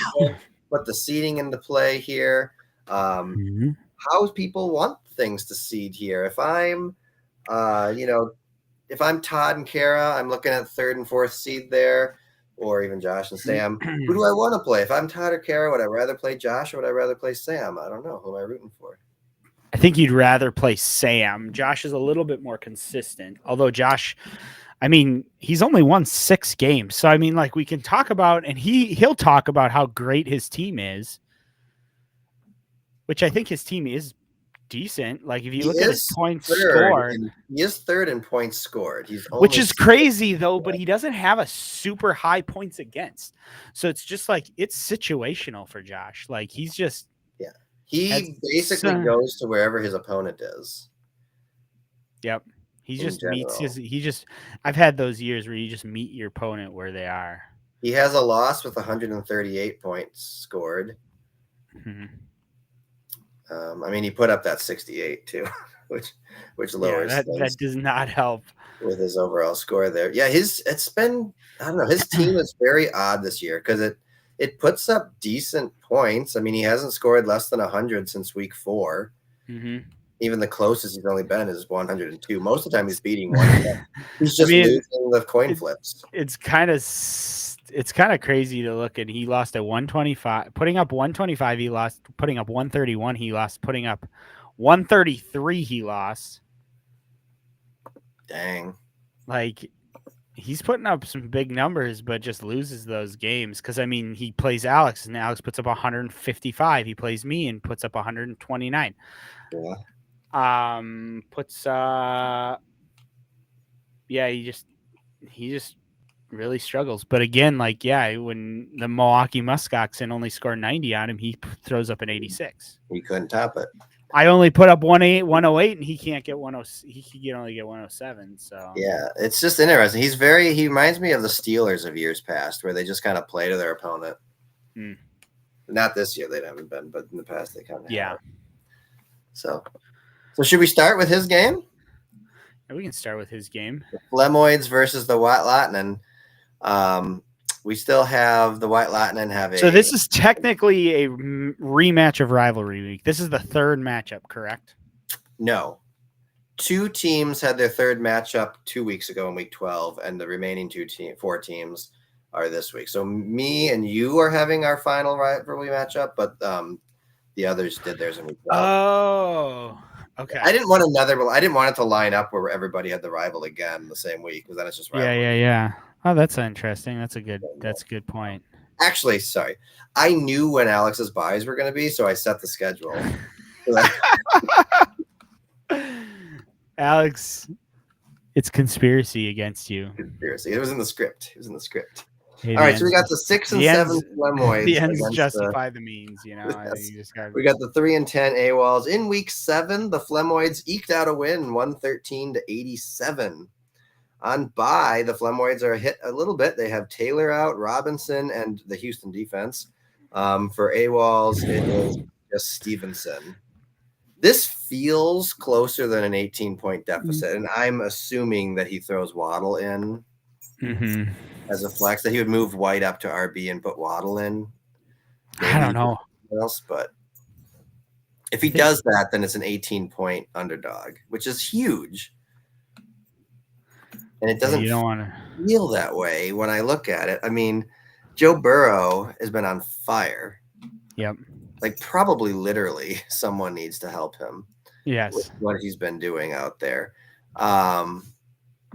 put the seeding into play here. How people want things to seed here. If I'm, if I'm Todd and Kara, I'm looking at 3rd and 4th seed there, or even Josh and Sam. Who do I want to play? If I'm Todd or Kara, would I rather play Josh or would I rather play Sam? I don't know. Who am I rooting for? I think you'd rather play Sam. Josh is a little bit more consistent, although Josh, I mean, he's only won 6 games. So, I mean, like we can talk about, and he'll talk about how great his team is, which I think his team is decent. Like if you look at his points scored, he is 3rd in points scored. Which is crazy though, but he doesn't have a super high points against. So it's just like it's situational for Josh. Like he's just he basically goes to wherever his opponent is. Yep. He just meets I've had those years where you just meet your opponent where they are. He has a loss with 138 points scored. Mm-hmm. I mean, he put up that 68 too, which lowers that does not help with his overall score there. Yeah, his team is very odd this year because it puts up decent points. I mean, he hasn't scored less than 100 since week 4. Mm-hmm. Even the closest he's only been is 102. Most of the time he's beating 100. He's just losing the coin flips. It's kind of crazy to look at. He lost at 125, putting up 125. He lost, putting up 131. He lost, putting up 133. He lost. Dang. Like he's putting up some big numbers, but just loses those games. Cause I mean, he plays Alex and Alex puts up 155. He plays me and puts up 129. Yeah. He just really struggles. But again, like, when the Milwaukee Muskoxen only score 90 on him, he throws up an 86. He couldn't top it. I only put up 108 and he can't get 107. He can only get 107. So yeah, it's just interesting. He reminds me of the Steelers of years past where they just kind of play to their opponent. Not this year, they haven't been, but in the past they kind of have. So should we start with his game? Yeah, we can start with his game. The Flemoids versus the White Latinen. We still have the White Latinen have So this is technically a rematch of rivalry week. This is the 3rd matchup, correct? No. 2 teams had their third matchup 2 weeks ago in week 12, and the remaining 4 teams are this week. So me and you are having our final rivalry matchup, but the others did theirs in week 12. Oh, okay. I didn't want it to line up where everybody had the rival again the same week, because then it's just rivalry. Yeah. Oh, that's interesting. That's a good point. Actually, sorry. I knew when Alex's buys were going to be, so I set the schedule. Alex, it's conspiracy against you. Conspiracy. It was in the script. Hey, all right, so we got the 6 and 7 Flemoids. The ends justify the means, you know. Yes. We got the 3 and 10 AWOLs. In week 7, the Flemoids eked out a win, 113-87. On bye, the Flemoids are hit a little bit. They have Taylor out, Robinson, and the Houston defense. For AWOLs, it is just Stevenson. This feels closer than an 18-point deficit, and I'm assuming that he throws Waddle in as a flex, that he would move White up to RB and put Waddle in. Maybe I don't know. Else, but if he does that, then it's an 18-point underdog, which is huge. And it doesn't feel that way when I look at it. I mean, Joe Burrow has been on fire. Yep. Like, probably literally someone needs to help him. Yes. With what he's been doing out there.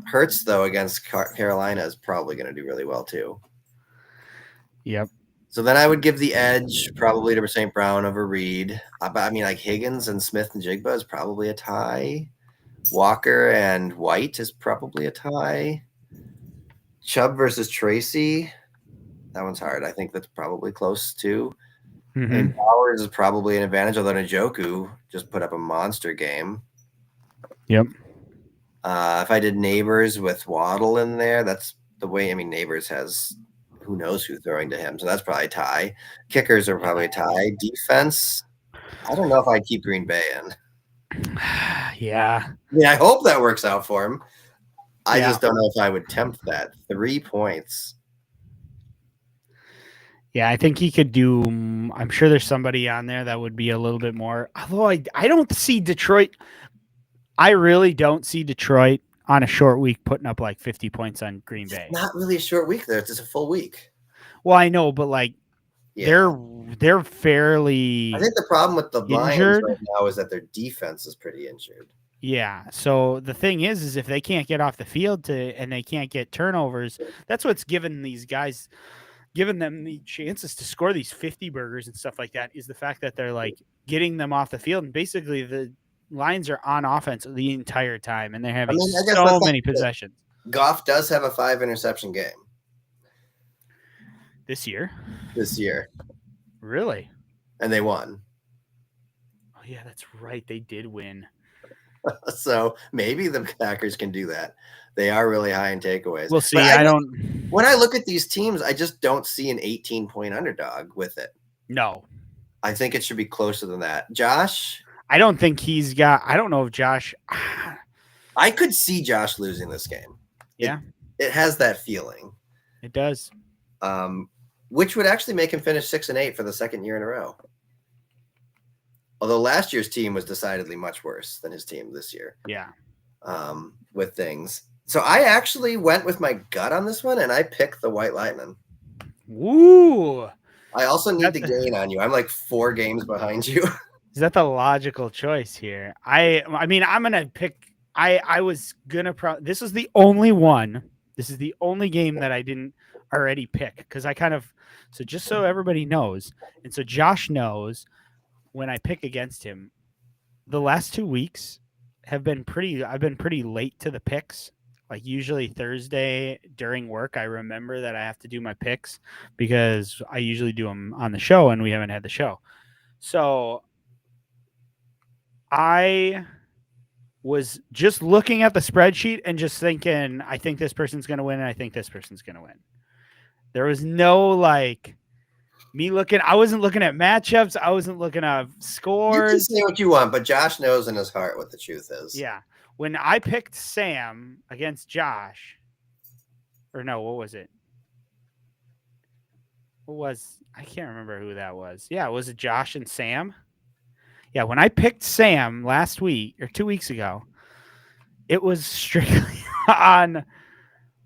Hurts, though, against Carolina is probably going to do really well, too. Yep. So then I would give the edge probably to St. Brown over Reed. I mean, like Higgins and Smith and Jigba is probably a tie. Walker and White is probably a tie. Chubb versus Tracy. That one's hard. I think that's probably close, too. And Powers is probably an advantage, although Njoku just put up a monster game. Yep. If I did Neighbors with Waddle in there, that's the way. I mean, Neighbors has who knows who throwing to him, so that's probably a tie. Kickers are probably a tie. Defense, I don't know if I'd keep Green Bay in. Yeah. I hope that works out for him. I just don't know if I would tempt that. 3 points. Yeah, I think he could do. I'm sure there's somebody on there that would be a little bit more. Although I don't see Detroit. I really don't see Detroit on a short week putting up like 50 points on Green Bay. It's not really a short week there. It's just a full week. Well, I know, but like they're fairly. I think the problem with the Lions right now is that their defense is pretty injured. Yeah. So the thing is if they can't get off the field and they can't get turnovers, that's what's given these guys. Giving them the chances to score these 50 burgers and stuff like that is the fact that they're like getting them off the field. And basically the Lions are on offense the entire time and they're having so many possessions. Goff does have a 5 interception game. This year. Really? And they won. Oh yeah, that's right. They did win. So maybe the Packers can do that. They are really high in takeaways. We'll see. When I look at these teams, I just don't see an 18-point underdog with it. No. I think it should be closer than that. Josh? I don't think I don't know if Josh. I could see Josh losing this game. Yeah. It has that feeling. It does. Which would actually make him finish 6-8 for the second year in a row. Although last year's team was decidedly much worse than his team this year. Yeah. With things. So I actually went with my gut on this one, and I picked the White Lightning. Woo! I also need to gain on you. I'm like 4 games behind you. Is that the logical choice here? I mean, I'm gonna pick. I was gonna. This is the only one. This is the only game that I didn't already pick because I kind of. So just so everybody knows, and so Josh knows, when I pick against him, the last 2 weeks have been pretty. I've been pretty late to the picks. Like usually Thursday during work, I remember that I have to do my picks because I usually do them on the show, and we haven't had the show. So I was just looking at the spreadsheet and just thinking, I think this person's going to win, and I think this person's going to win. There was no like me looking. I wasn't looking at matchups. I wasn't looking at scores. You can say what you want, but Josh knows in his heart what the truth is. Yeah. When I picked Sam against Josh, or no, what was it? I can't remember who that was. Yeah, was it Josh and Sam? Yeah, when I picked Sam last week or 2 weeks ago, it was strictly on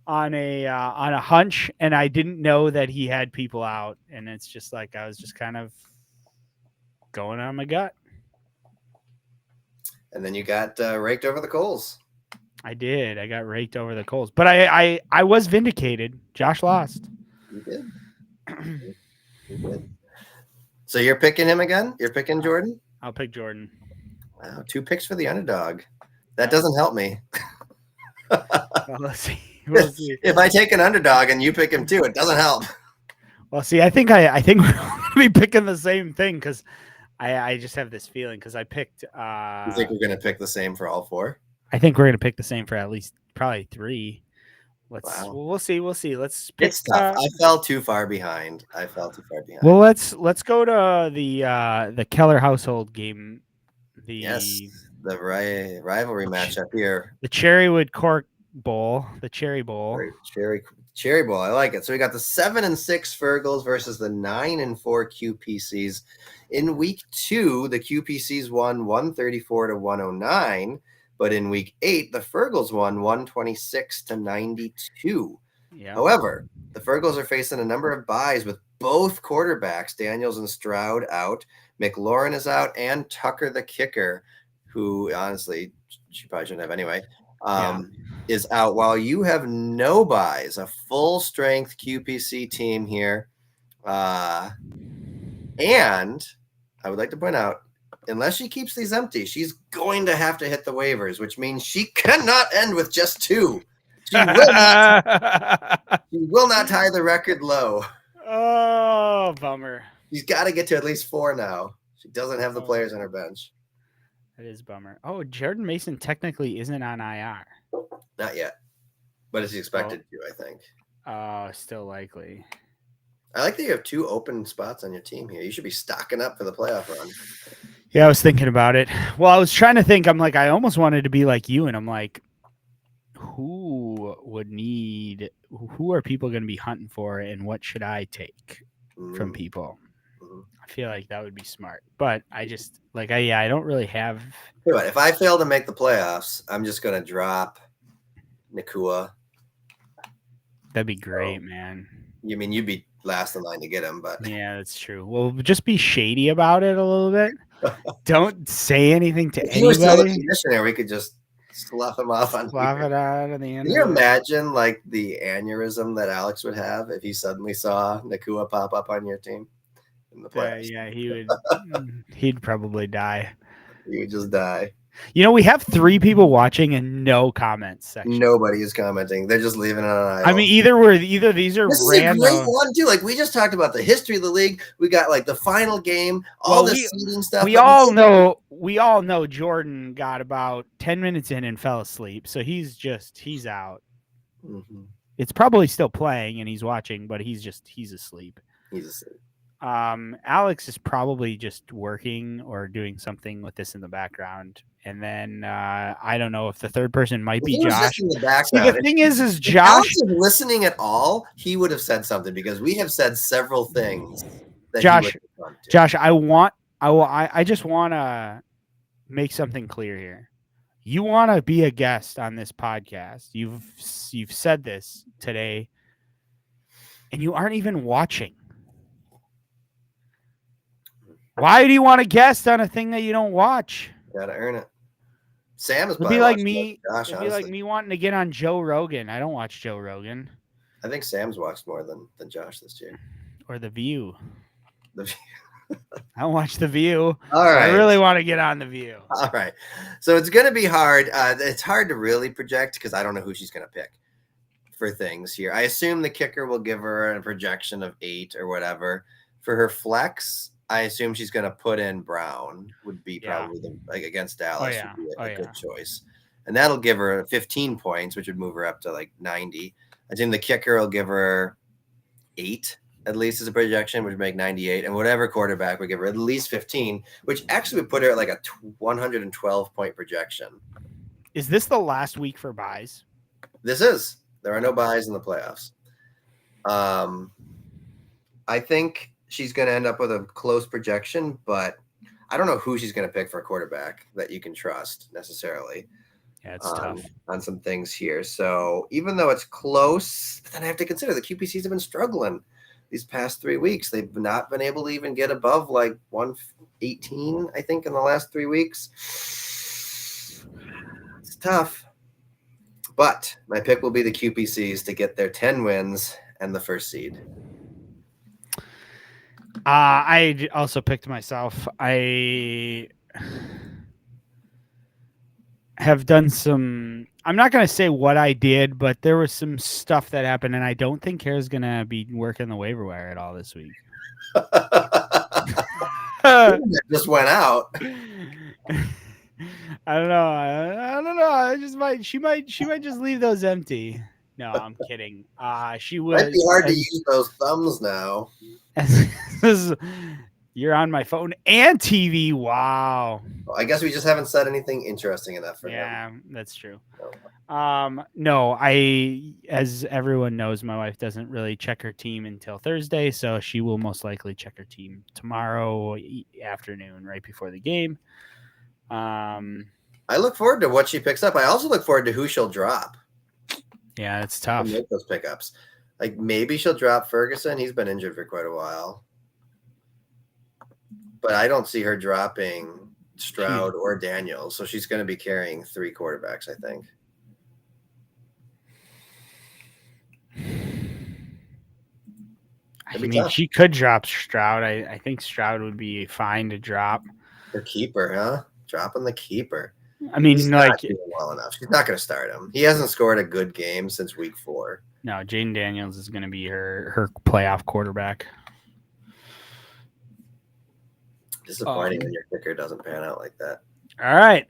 a hunch, and I didn't know that he had people out, and it's just like I was just kind of going on my gut. And then you got raked over the coals. I did. I got raked over the coals, but I was vindicated. Josh lost. You did. You did. So you're picking him again? You're picking Jordan? I'll pick Jordan. Wow, 2 picks for the underdog. That doesn't help me. Well, let's see. We'll see. If I take an underdog and you pick him too, it doesn't help. Well, see, I think we're gonna be picking the same thing because I just have this feeling because I picked. You think we're gonna pick the same for all 4? I think we're gonna pick the same for at least probably 3. Wow. We'll see. Let's pick. It's tough. I fell too far behind. Well, let's go to the Keller household game. Yes, the rivalry matchup here. The Cherrywood Cork Bowl, the Cherry Bowl. Cherry Bowl. I like it. So we got the 7-6 Fergles versus the 9-4 QPCs. In week 2, the QPCs won 134-109, but in week 8, the Fergles won 126-92. Yeah. However, the Fergles are facing a number of buys with both quarterbacks, Daniels and Stroud, out. McLaurin is out, and Tucker the kicker, who honestly she probably shouldn't have anyway, is out. While you have no buys, a full strength QPC team here, and I would like to point out, unless she keeps these empty, she's going to have to hit the waivers, which means she cannot end with just 2. She will not tie the record low. Oh, bummer. She's got to get to at least 4 now. She doesn't have the players on her bench. That is bummer. Oh, Jordan Mason technically isn't on IR. Not yet, but is he expected to, I think. Still likely. I like that you have 2 open spots on your team here. You should be stocking up for the playoff run. Yeah, I was thinking about it. Well, I was trying to think. I'm like, I almost wanted to be like you, and I'm like, who are people going to be hunting for, and what should I take from people? I feel like that would be smart, but I just I don't really have. If I fail to make the playoffs, I'm just going to drop Nakua. That'd be great, man. You mean you'd be last in line to get him, but yeah, that's true. Well, just be shady about it a little bit. Don't say anything to anybody. If he was still the commissioner, we could just slough him off on. Slough it out at the end. Can you imagine like the aneurysm that Alex would have if he suddenly saw Nakua pop up on your team in the playoffs? Yeah, he would. He'd probably die. He would just die. You know, we have 3 people watching and no comments section. Nobody is commenting. They're just leaving it on idle. I mean, either these are this random. This is a great one too. Like we just talked about the history of the league. We got like the final game, all this seeding stuff. We all know Jordan got about 10 minutes in and fell asleep. So he's out. Mm-hmm. It's probably still playing and he's watching, but he's asleep. He's asleep. Alex is probably just working or doing something with this in the background. And then I don't know if the third person might be Josh. In the background. See, the thing is Josh. If Alex is listening at all, he would have said something because we have said several things. That Josh, I just want to make something clear here. You want to be a guest on this podcast. You've said this today, and you aren't even watching. Why do you want to guest on a thing that you don't watch? Gotta earn it. Sam is it'd be like me. Josh, it'd be like me wanting to get on Joe Rogan. I don't watch Joe Rogan. I think Sam's watched more than Josh this year. Or The View. The View. I don't watch The View. All right. I really want to get on The View. All right. So it's going to be hard. It's hard to really project because I don't know who she's going to pick for things here. I assume the kicker will give her a projection of 8 or whatever. For her flex, I assume she's going to put in Brown would be probably against Dallas would be a good choice. And that'll give her 15 points, which would move her up to like 90. I assume the kicker will give her 8 at least as a projection, which would make 98. And whatever quarterback would give her at least 15, which actually would put her at like a 112-point projection. Is this the last week for buys? This is. There are no buys in the playoffs. I think she's going to end up with a close projection, but I don't know who she's going to pick for a quarterback that you can trust necessarily. Yeah, it's tough on some things here. So even though it's close, then I have to consider the QPCs have been struggling these past 3 weeks. They've not been able to even get above like 118, I think, in the last 3 weeks. It's tough. But my pick will be the QPCs to get their 10 wins and the first seed. I also picked myself. I have done some. I'm not going to say what I did, but there was some stuff that happened, and I don't think Kara's going to be working the waiver wire at all this week. Just went out. I don't know. I don't know. I just might. She might just leave those empty. No, I'm kidding. She was. Might be hard to use those thumbs now. You're on my phone and TV. Wow. Well, I guess we just haven't said anything interesting enough for him. Yeah, that's true. No, as everyone knows, my wife doesn't really check her team until Thursday, so she will most likely check her team tomorrow afternoon, right before the game. I look forward to what she picks up. I also look forward to who she'll drop. Yeah, it's tough. Make those pickups. Like maybe she'll drop Ferguson. He's been injured for quite a while. But I don't see her dropping Stroud or Daniels. So she's going to be carrying 3 quarterbacks, I think. I mean, she could drop Stroud. I think Stroud would be fine to drop. Her keeper, huh? Dropping the keeper. I mean, he's like not doing well enough. She's not going to start him. He hasn't scored a good game since week 4. No, Jaden Daniels is going to be her playoff quarterback. Disappointing when your kicker doesn't pan out like that. All right.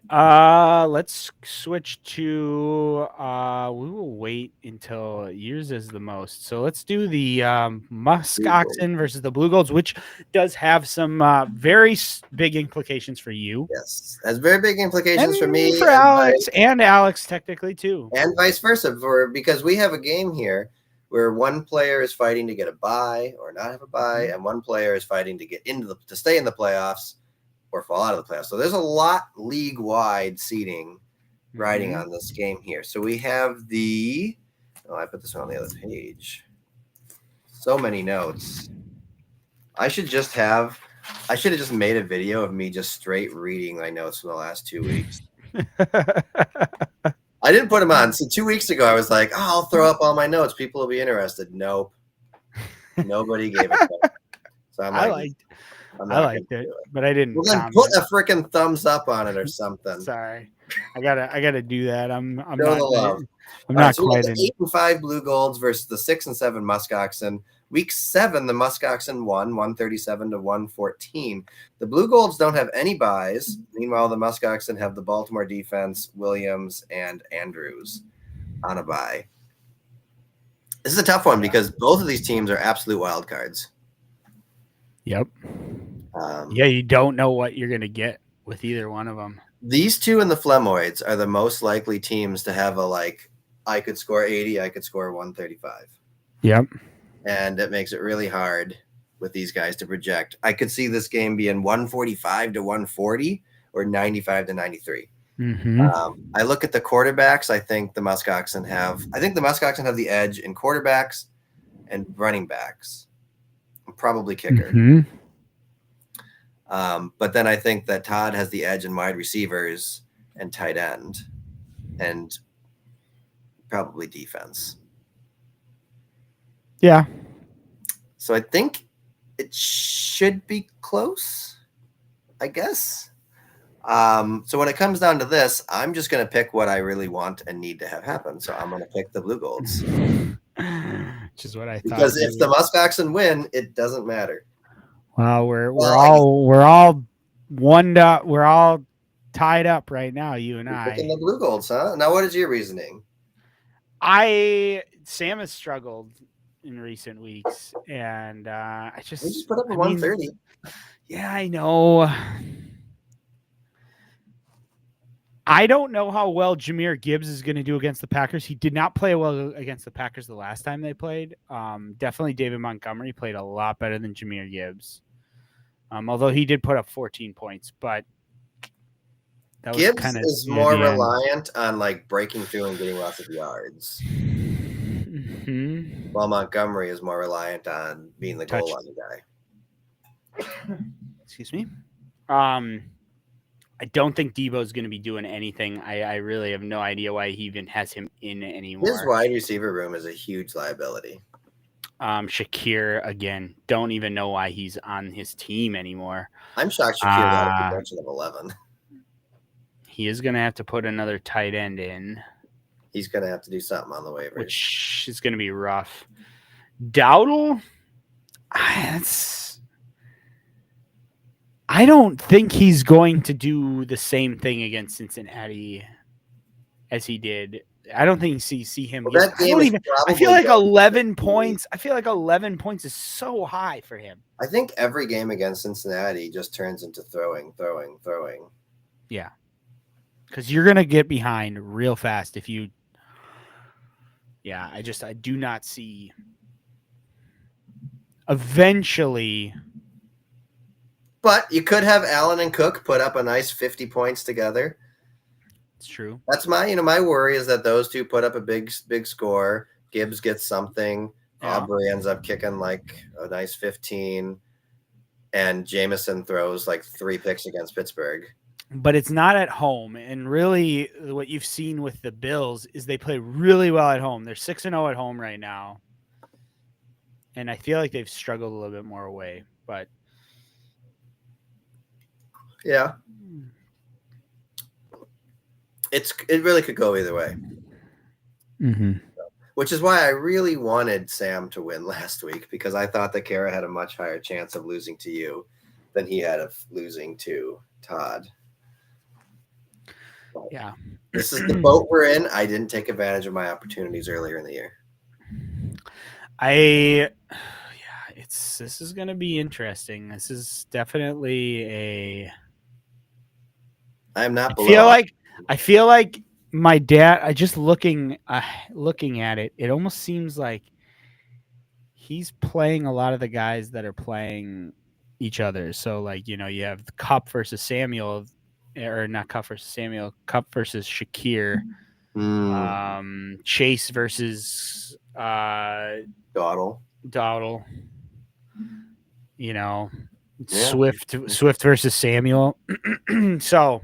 Let's switch to we will wait until yours is the most. So let's do the Musk Oxen versus the Blue Golds, which does have some very big implications for you. Yes. Has very big implications for me. For Alex and Alex technically too. And vice versa because we have a game here where one player is fighting to get a bye or not have a bye, and one player is fighting to get to stay in the playoffs or fall out of the playoffs. So there's a lot league-wide seeding riding on this game here. So we have I put this one on the other page. So many notes. I should have just made a video of me just straight reading my notes from the last 2 weeks. I didn't put them on. So 2 weeks ago, I was like, I'll throw up all my notes. People will be interested. Nope. Nobody gave it. So I liked it, but I didn't. Well, then put a freaking thumbs up on it or something. Sorry, I gotta do that. I'm not. I'm not quite. So 8 and 5 Blue Golds versus the 6 and 7 Musk Oxen. Week 7, the Musk Oxen won 137-114. The Blue Golds don't have any buys. Meanwhile, the Musk Oxen have the Baltimore defense, Williams, and Andrews on a bye. This is a tough one because both of these teams are absolute wild cards. Yep. You don't know what you're going to get with either one of them. These two and the Flemoids are the most likely teams to have I could score 80, I could score 135. Yep. And it makes it really hard with these guys to project. I could see this game being 145-140 or 95-93. I look at the quarterbacks. I think the Musk Oxen have the edge in quarterbacks and running backs, probably kicker. But then I think that Todd has the edge in wide receivers and tight end and probably defense. Yeah. So I think it should be close, I guess. So when it comes down to this, I'm just going to pick what I really want and need to have happen. So I'm going to pick the Blue Golds. Which is what I thought. Because if the Musk Oxen win, it doesn't matter. Well, we're all one up. We're all tied up right now, you and I. Picking the Blue Golds, huh? Now, what is your reasoning? Sam has struggled in recent weeks, and we just put up a 130. Yeah, I know. I don't know how well Jahmyr Gibbs is going to do against the Packers. He did not play well against the Packers the last time they played. Definitely David Montgomery played a lot better than Jahmyr Gibbs. Although he did put up 14 points, but That was Gibbs kind of is more reliant on like breaking through and getting lots of yards. Mm-hmm. While Montgomery is more reliant on being the goal line guy. Excuse me. I don't think Debo's going to be doing anything. I really have no idea why he even has him in anymore. His wide receiver room is a huge liability. Shakir, again, don't even know why he's on his team anymore. I'm shocked Shakir got a projection of 11. He is going to have to put another tight end in. He's going to have to do something on the waivers. Which is going to be rough. Dowdle, I don't think he's going to do the same thing against Cincinnati as he did. I don't think see him. Well, I feel like 11 points. I feel like 11 points is so high for him. I think every game against Cincinnati just turns into throwing. Yeah, because you're gonna get behind real fast if you. Yeah, I do not see. Eventually. But you could have Allen and Cook put up a nice 50 points together. It's true. That's my worry is that those two put up a big score. Gibbs gets something. Yeah. Aubrey ends up kicking like a nice 15. And Jameson throws like 3 picks against Pittsburgh. But it's not at home. And really what you've seen with the Bills is they play really well at home. They're 6-0 at home right now. And I feel like they've struggled a little bit more away. But yeah. It really could go either way. Mm-hmm. Which is why I really wanted Sam to win last week, because I thought that Kara had a much higher chance of losing to you than he had of losing to Todd. But yeah. This is the boat we're in. I didn't take advantage of my opportunities earlier in the year. This is going to be interesting. This is definitely I'm not I feel like my dad, I just looking at it, it almost seems like he's playing a lot of the guys that are playing each other. So like, you have Cup versus Samuel, or not Cup versus Samuel, Cup versus Shakir, Chase versus Dawdle. Swift versus Samuel. So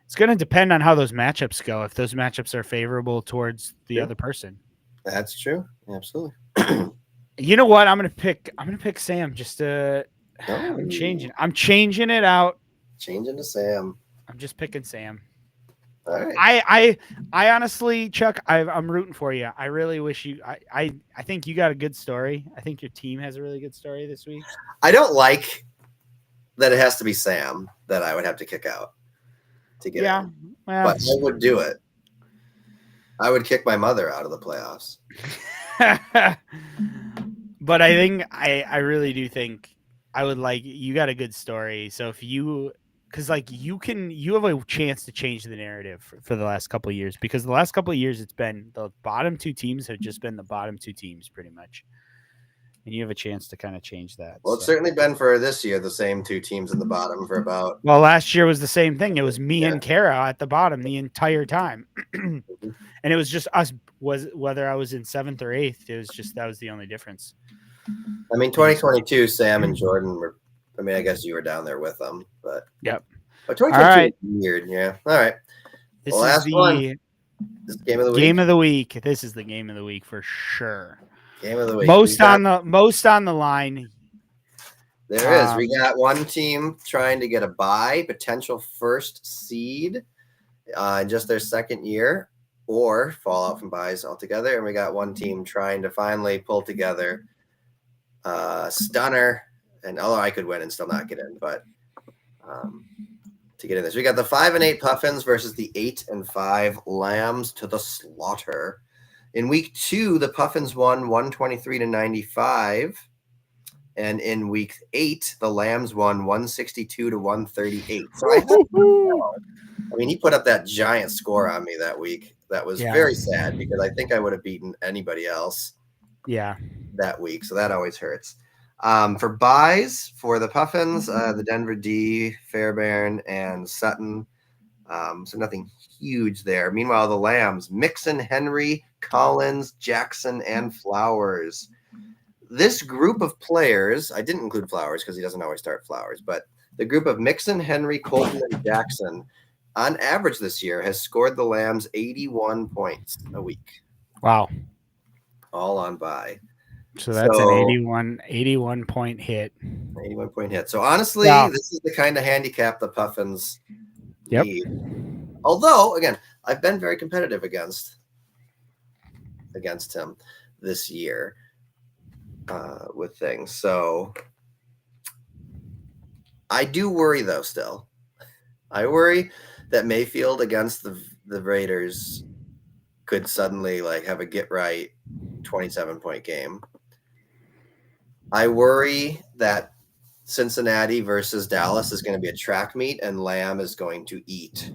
it's going to depend on how those matchups go. If those matchups are favorable towards the other person, that's true. Absolutely. You know what? I'm going to pick Sam. Just I'm changing it out. Changing to Sam. I'm just picking Sam. All right. I honestly, Chuck, I'm rooting for you. I really wish you. I think you got a good story. I think your team has a really good story this week. I don't like that it has to be Sam that I would have to kick out to get in. Well, but I would do it. I would kick my mother out of the playoffs. But I think I really do think I would like, you got a good story. So if you, because like you have a chance to change the narrative for the last couple of years, because the last couple of years it's been the bottom 2 teams have just been the bottom 2 teams pretty much. And you have a chance to kind of change that. Well, it's certainly been for this year, the same 2 teams in the bottom for about. Well, last year was the same thing. It was me and Kara at the bottom the entire time. And it was just us, whether I was in 7th or 8th. It was just, that was the only difference. I mean, 2022, Sam and Jordan were, I guess you were down there with them, but. Yep. But 2022 was weird. Yeah. All right. This is the game of the week. Game of the week. This is the game of the week for sure. Game of the week. Most on the line. There is. We got one team trying to get a bye, potential first seed in just their second year, or fall out from buys altogether. And we got one team trying to finally pull together stunner. And although I could win and still not get in, but to get in this, we got the 5-8 Puffins versus the 8-5 Lambs to the slaughter. In week 2, the Puffins won 123-95. And in week 8, the Lambs won 162-138. So he put up that giant score on me that week. That was very sad, because I think I would have beaten anybody else that week. So that always hurts. For buys for the Puffins, the Denver D, Fairbairn, and Sutton So nothing huge there. Meanwhile, the Lambs, Mixon, Henry, Collins, Jackson, and Flowers. This group of players, I didn't include Flowers because he doesn't always start Flowers, but the group of Mixon, Henry, Colton, and Jackson, on average this year, has scored the Lambs 81 points a week. Wow. All on bye. So that's an 81 point hit. 81 point hit. So honestly, This is the kind of handicap the Puffins need. Although, again, I've been very competitive against him this year with things. So I do worry, though, still. I worry that Mayfield against the Raiders could suddenly have a get-right 27-point game. I worry that Cincinnati versus Dallas is going to be a track meet, and Lamb is going to eat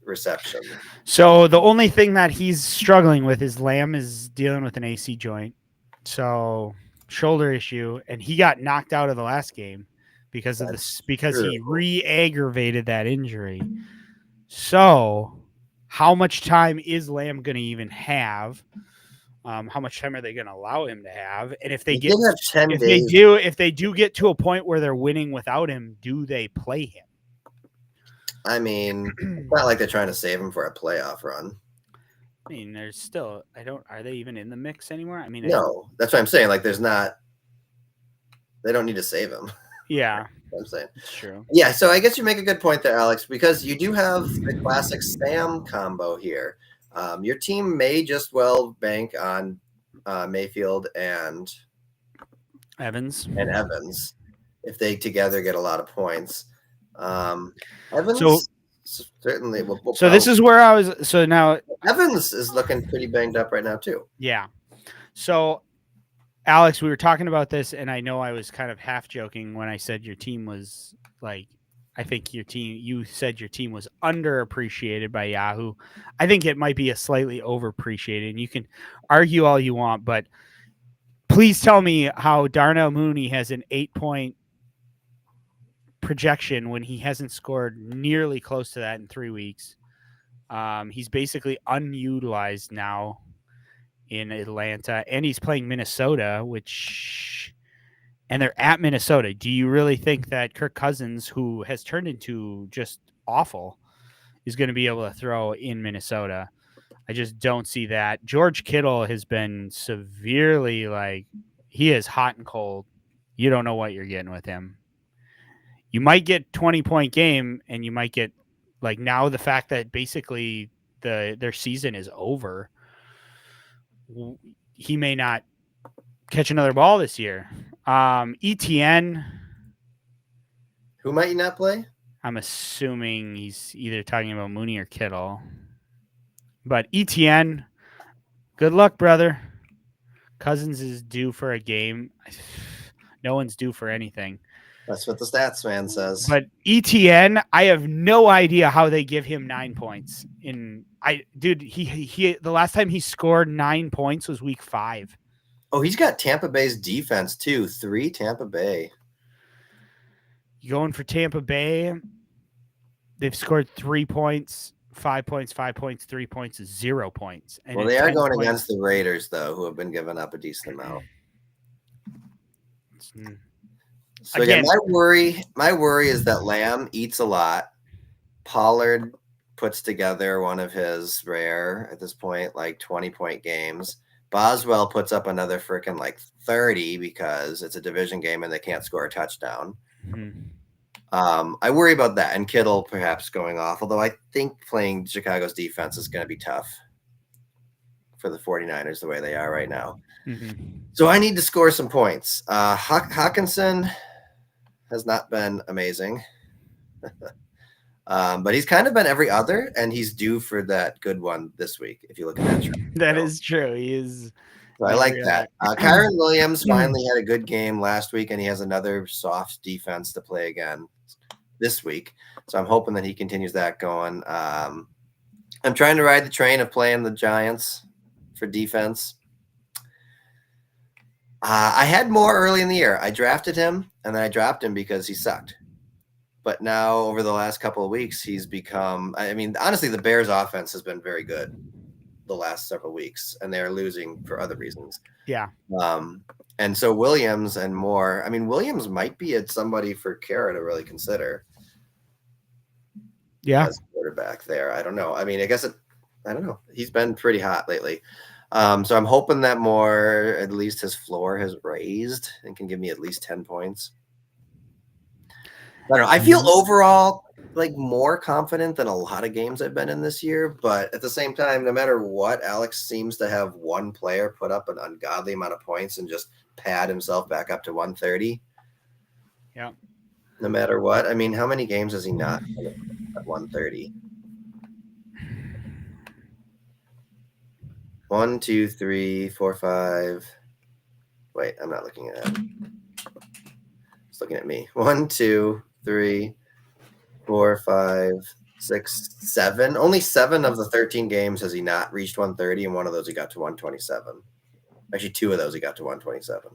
reception. So the only thing that he's struggling with is Lamb is dealing with an AC joint, so shoulder issue, and he got knocked out of the last game because of he re-aggravated that injury. So how much time is Lamb going to even have? How much time are they going to allow him to have? And if they they do get to a point where they're winning without him, do they play him? I mean, it's not like they're trying to save him for a playoff run. I mean, there's still are they even in the mix anymore? I mean, no, that's what I'm saying. They don't need to save him. Yeah. I'm saying. It's true. Yeah, so I guess you make a good point there, Alex, because you do have the classic Sam combo here. Your team may just well bank on Mayfield and Evans if they together get a lot of points. Evans certainly will. So this is where I was. So now Evans is looking pretty banged up right now too. Yeah. So Alex, we were talking about this, and I know I was kind of half joking when I said your team was I think you said your team was underappreciated by Yahoo. I think it might be a slightly overappreciated, and you can argue all you want, but please tell me how Darnell Mooney has an 8-point projection when he hasn't scored nearly close to that in 3 weeks. He's basically unutilized now in Atlanta, and he's playing Minnesota, and they're at Minnesota. Do you really think that Kirk Cousins, who has turned into just awful, is going to be able to throw in Minnesota? I just don't see that. George Kittle has been severely he is hot and cold. You don't know what you're getting with him. You might get 20-point game, and you might get now the fact that basically their season is over. He may not catch another ball this year. ETN. Who might you not play? I'm assuming he's either talking about Mooney or Kittle. But ETN, good luck, brother. Cousins is due for a game. No one's due for anything. That's what the stats man says. But ETN, I have no idea how they give him 9 points. The last time he scored 9 points was week 5. Oh, he's got Tampa Bay's defense too. 3 Tampa Bay. You going for Tampa Bay? They've scored 3 points, 5 points, 5 points, 3 points, 0 points. And they are going against the Raiders, though, who have been giving up a decent amount. So again, my worry is that Lamb eats a lot. Pollard puts together one of his rare, at this point, 20-point games. Boswell puts up another freaking 30 because it's a division game and they can't score a touchdown. Mm-hmm. I worry about that, and Kittle perhaps going off, although I think playing Chicago's defense is going to be tough for the 49ers the way they are right now. Mm-hmm. So I need to score some points. Hawkinson has not been amazing. But he's kind of been every other, and he's due for that good one this week, if you look at that. That is true. He is. So I like that. Kyron Williams finally had a good game last week, and he has another soft defense to play again this week. So I'm hoping that he continues that going. I'm trying to ride the train of playing the Giants for defense. I had more early in the year. I drafted him, and then I dropped him because he sucked. But now over the last couple of weeks, he's become, I mean, honestly, the Bears offense has been very good the last several weeks, and they're losing for other reasons. Yeah. And so Williams and Moore, I mean, Williams might be somebody for Kara to really consider. Yeah. As quarterback there. I don't know. I mean, I don't know. He's been pretty hot lately. So I'm hoping that Moore, at least his floor has raised and can give me at least 10 points. I don't know. I feel overall like more confident than a lot of games I've been in this year, but at the same time, no matter what, Alex seems to have one player put up an ungodly amount of points and just pad himself back up to 130. Yeah. No matter what. I mean, how many games has he not at 130? 1, 2, 3, 4, 5. Wait, I'm not looking at it. It's looking at me. 1, 2, 3, 4, 5, 6, 7. Only 7 of the 13 games has he not reached 130, and one of those he got to 127. Actually, 2 of those he got to 127.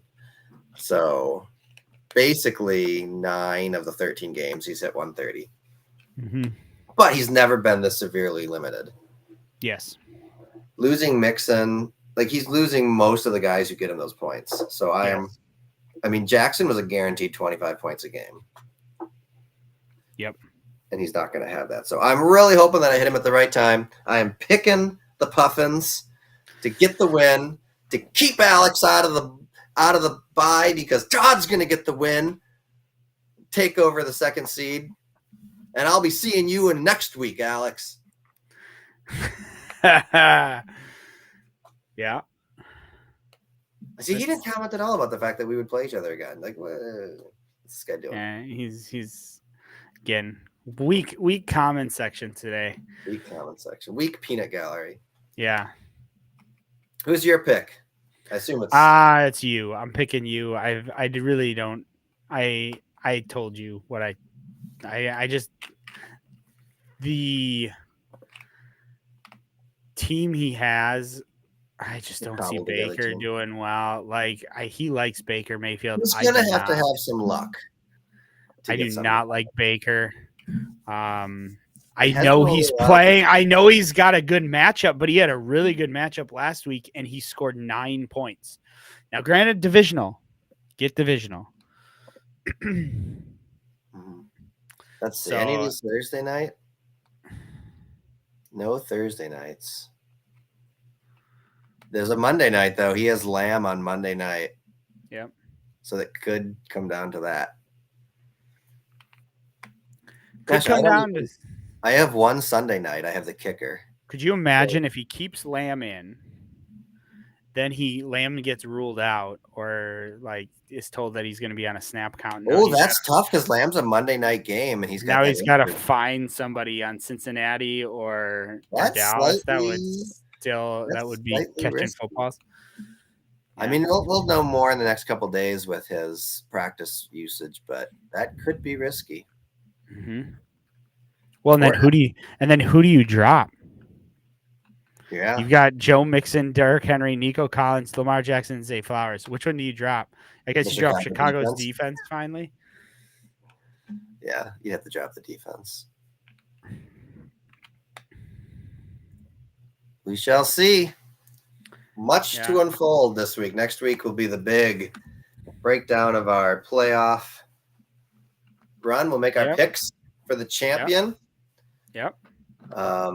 So basically 9 of the 13 games he's hit 130. Mm-hmm. But he's never been this severely limited. Yes. Losing Mixon, like he's losing most of the guys who get him those points. So I mean, Jackson was a guaranteed 25 points a game. Yep. And he's not going to have that. So I'm really hoping that I hit him at the right time. I am picking the Puffins to get the win, to keep Alex out of the bye, because Todd's going to get the win, take over the second seed. And I'll be seeing you in next week, Alex. Yeah. See, he didn't comment at all about the fact that we would play each other again. Like, what's this guy doing? Yeah, he's again weak comment section today. Weak comment section. Weak peanut gallery. Yeah. Who's your pick? I assume it's it's you. I'm picking you. I really don't. I told you what I just the team he has. I just don't see Baker doing well. Like he likes Baker Mayfield. He's gonna have to have some luck. I do not like Baker. I know he's playing. I know he's got a good matchup, but he had a really good matchup last week, and he scored 9 points. Now, granted, divisional. Get divisional. Let's see. Any of these Thursday night? No Thursday nights. There's a Monday night, though. He has Lamb on Monday night. Yep. So that could come down to that. Could come down to... I have one Sunday night. I have the kicker. Could you imagine if he keeps Lamb in, then Lamb gets ruled out or like is told that he's going to be on a snap count? Oh, that's tough because Lamb's a Monday night game and he's got to find somebody on Cincinnati or Dallas. That would be catching risky. Footballs. I mean, we'll know more in the next couple of days with his practice usage, but that could be risky. Mm-hmm. Well, and then who do you drop? Yeah, you've got Joe Mixon, Derrick Henry, Nico Collins, Lamar Jackson, Zay Flowers. Which one do you drop? I guess you drop Chicago's defense finally. Yeah, you have to drop the defense. We shall see. Much to unfold this week. Next week will be the big breakdown of our playoff run. We'll make our picks for the champion. Yep. I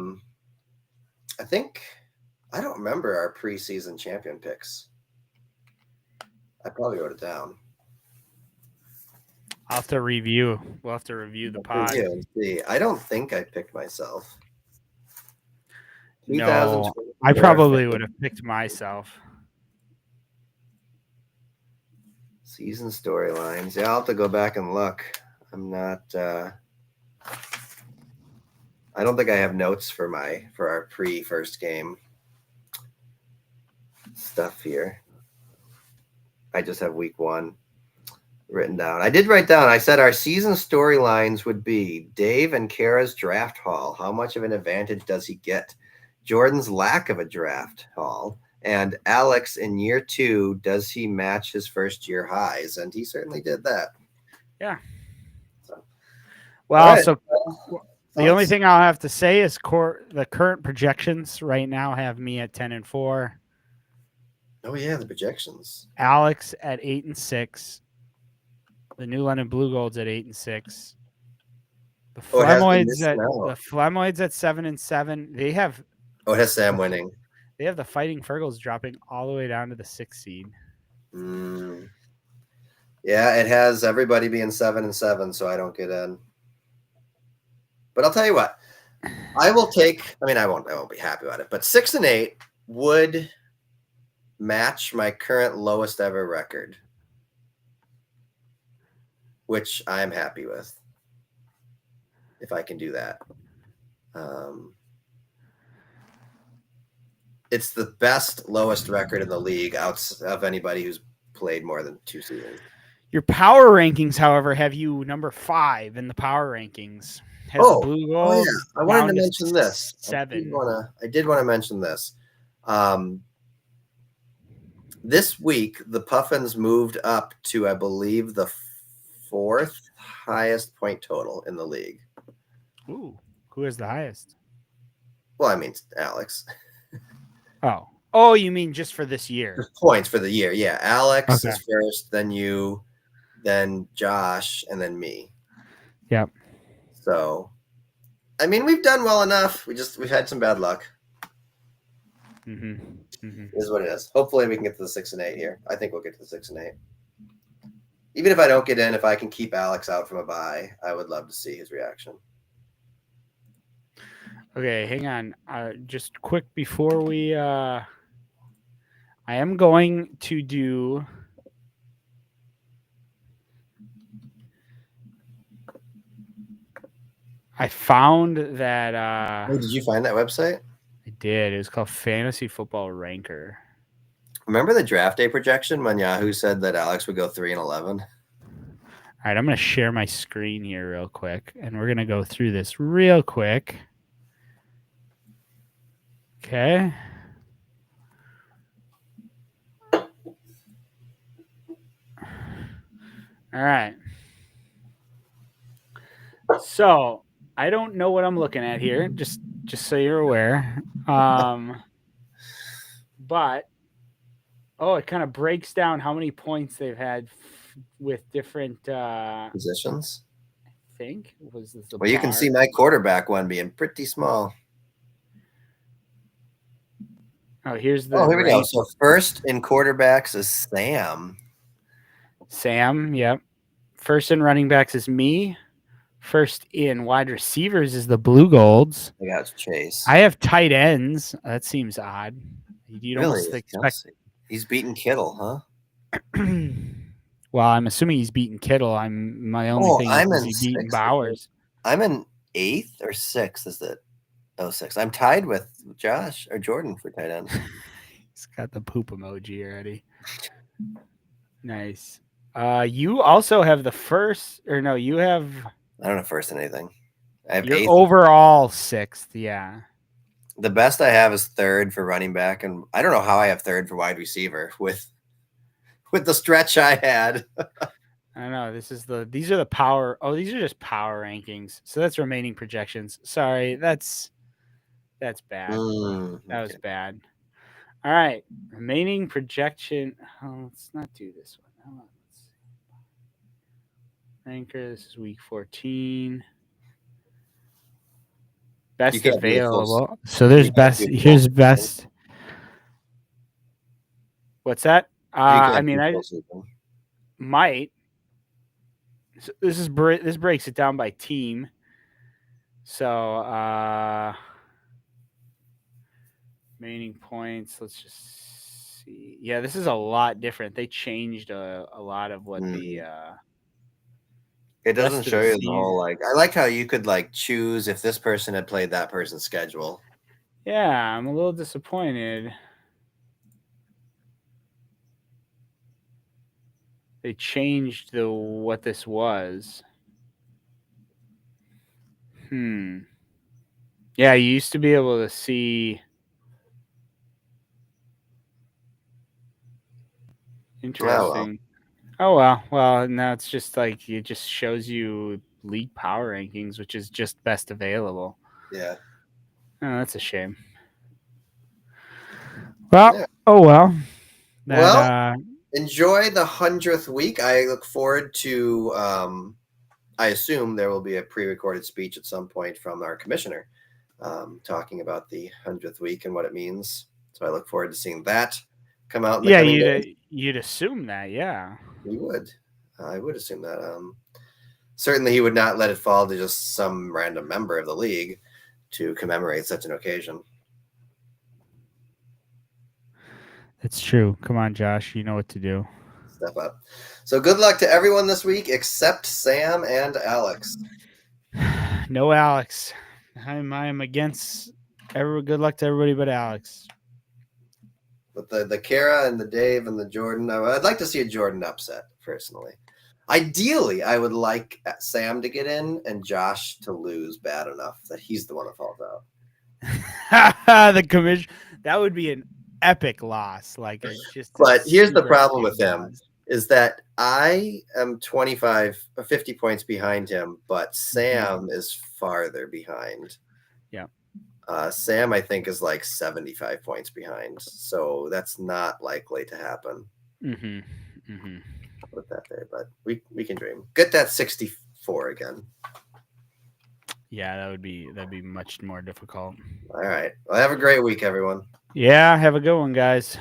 don't remember our preseason champion picks. I probably wrote it down. I'll have to review. We'll have to review the pod. See. I don't think I picked myself. No, I probably would have picked myself. Season storylines. Yeah, I'll have to go back and look. I'm not. I don't think I have notes for our first game stuff here. I just have week 1 written down. I did write down. I said our season storylines would be Dave and Kara's draft haul. How much of an advantage does he get? Jordan's lack of a draft haul. And Alex in year 2, does he match his first year highs? And he certainly did that. Yeah. Well, All right. so the only Thoughts? thing I'll have to say is the current projections right now have me at 10-4, Oh yeah, the projections. Alex at 8-6, the New London Blue Golds at 8-6, the Oh, it has been Flemoids missing out. 7-7. They have Oh, it has Sam winning. the Fighting Fergles dropping all the way down to the 6th seed. Mm. Yeah, it has everybody being 7-7, so I don't get in. But I'll tell you what, I will take. I mean, I won't be happy about it, but 6-8 would match my current lowest ever record, which I'm happy with. If I can do that, it's the best lowest record in the league out of anybody who's played more than 2 seasons. Your power rankings, however, have you number 5 in the power rankings. Has the Blue Golds yeah. I wanted to down mention this. 7. I did want to mention this. This week, the Puffins moved up to, I believe, the 4th highest point total in the league. Ooh, who is the highest? Well, I mean, Alex. Oh, you mean just for this year? There's points for the year. Yeah, Alex Okay. is first, then you, then Josh, and then me. Yep. So, I mean, we've done well enough. We've had some bad luck. Is what it is. Hopefully, we can get to the 6-8 here. I think we'll get to the 6-8. Even if I don't get in, if I can keep Alex out from a bye, I would love to see his reaction. Okay, hang on. Just quick before we, I am going to do. I found that. Did you find that website? I did. It was called Fantasy Football Ranker. Remember the draft day projection when Yahoo said that Alex would go 3-11? All right, I'm going to share my screen here real quick, and we're going to go through this real quick. Okay. All right. So I don't know what I'm looking at here, just so you're aware. But it kind of breaks down how many points they've had with different Positions. I think was this the well, you can see my quarterback one being pretty small. Oh, here's the. Oh, here we go. So first in quarterbacks is Sam. Yep. First in running backs is me. First in wide receivers is the Blue Golds. I got Chase. I have tight ends. That seems odd. You'd really? almost expect. He's beating Kittle, huh? Well, I'm assuming he's beating Kittle. My only thing is he beating Bowers. I'm in 8th or 6th, is it? Oh, 6th. I'm tied with Josh or Jordan for tight end. He's got the poop emoji already. Nice. You also have the first, or no, you have. I don't have first in anything. I have you're 8th. Overall 6th, yeah. The best I have is 3rd for running back, and I don't know how I have 3rd for wide receiver with the stretch I had. I don't know. These are the power. Oh, these are just power rankings. So that's remaining projections. Sorry, that's bad. That was bad. All right, remaining projection. Oh, let's not do this one. Let's see. Ranker. This is week 14. Best available. So there's best. Here's best. What's that? I mean, I might. So this breaks it down by team. So remaining points. Let's just see. Yeah, this is a lot different. They changed a lot of what the. It doesn't show you the whole I like how you could choose if this person had played that person's schedule. Yeah, I'm a little disappointed. They changed what this was. Yeah, you used to be able to see. Interesting. Oh well. Well, now it's just it just shows you league power rankings, which is just best available. Yeah. Oh, that's a shame. Well, Yeah. oh well. Well, enjoy the 100th week. I look forward to. I assume there will be a pre-recorded speech at some point from our commissioner, talking about the 100th week and what it means. So I look forward to seeing that come out in the coming days. You'd assume that, yeah. You would. I would assume that. Certainly, he would not let it fall to just some random member of the league to commemorate such an occasion. It's true. Come on, Josh. You know what to do. Step up. So good luck to everyone this week except Sam and Alex. No Alex. I'm against good luck to everybody but Alex. But the Kara and the Dave and the Jordan, I'd like to see a Jordan upset, personally. Ideally, I would like Sam to get in and Josh to lose bad enough that he's the one that falls out. The commission, that would be an epic loss. But here's the problem with him is that I am 50 points behind him, but Sam is farther behind. Yeah. Sam, I think, is like 75 points behind. So that's not likely to happen. Put that there, but we can dream. Get that 64 again. Yeah, that'd be much more difficult. All right. Well, have a great week, everyone. Yeah, have a good one, guys.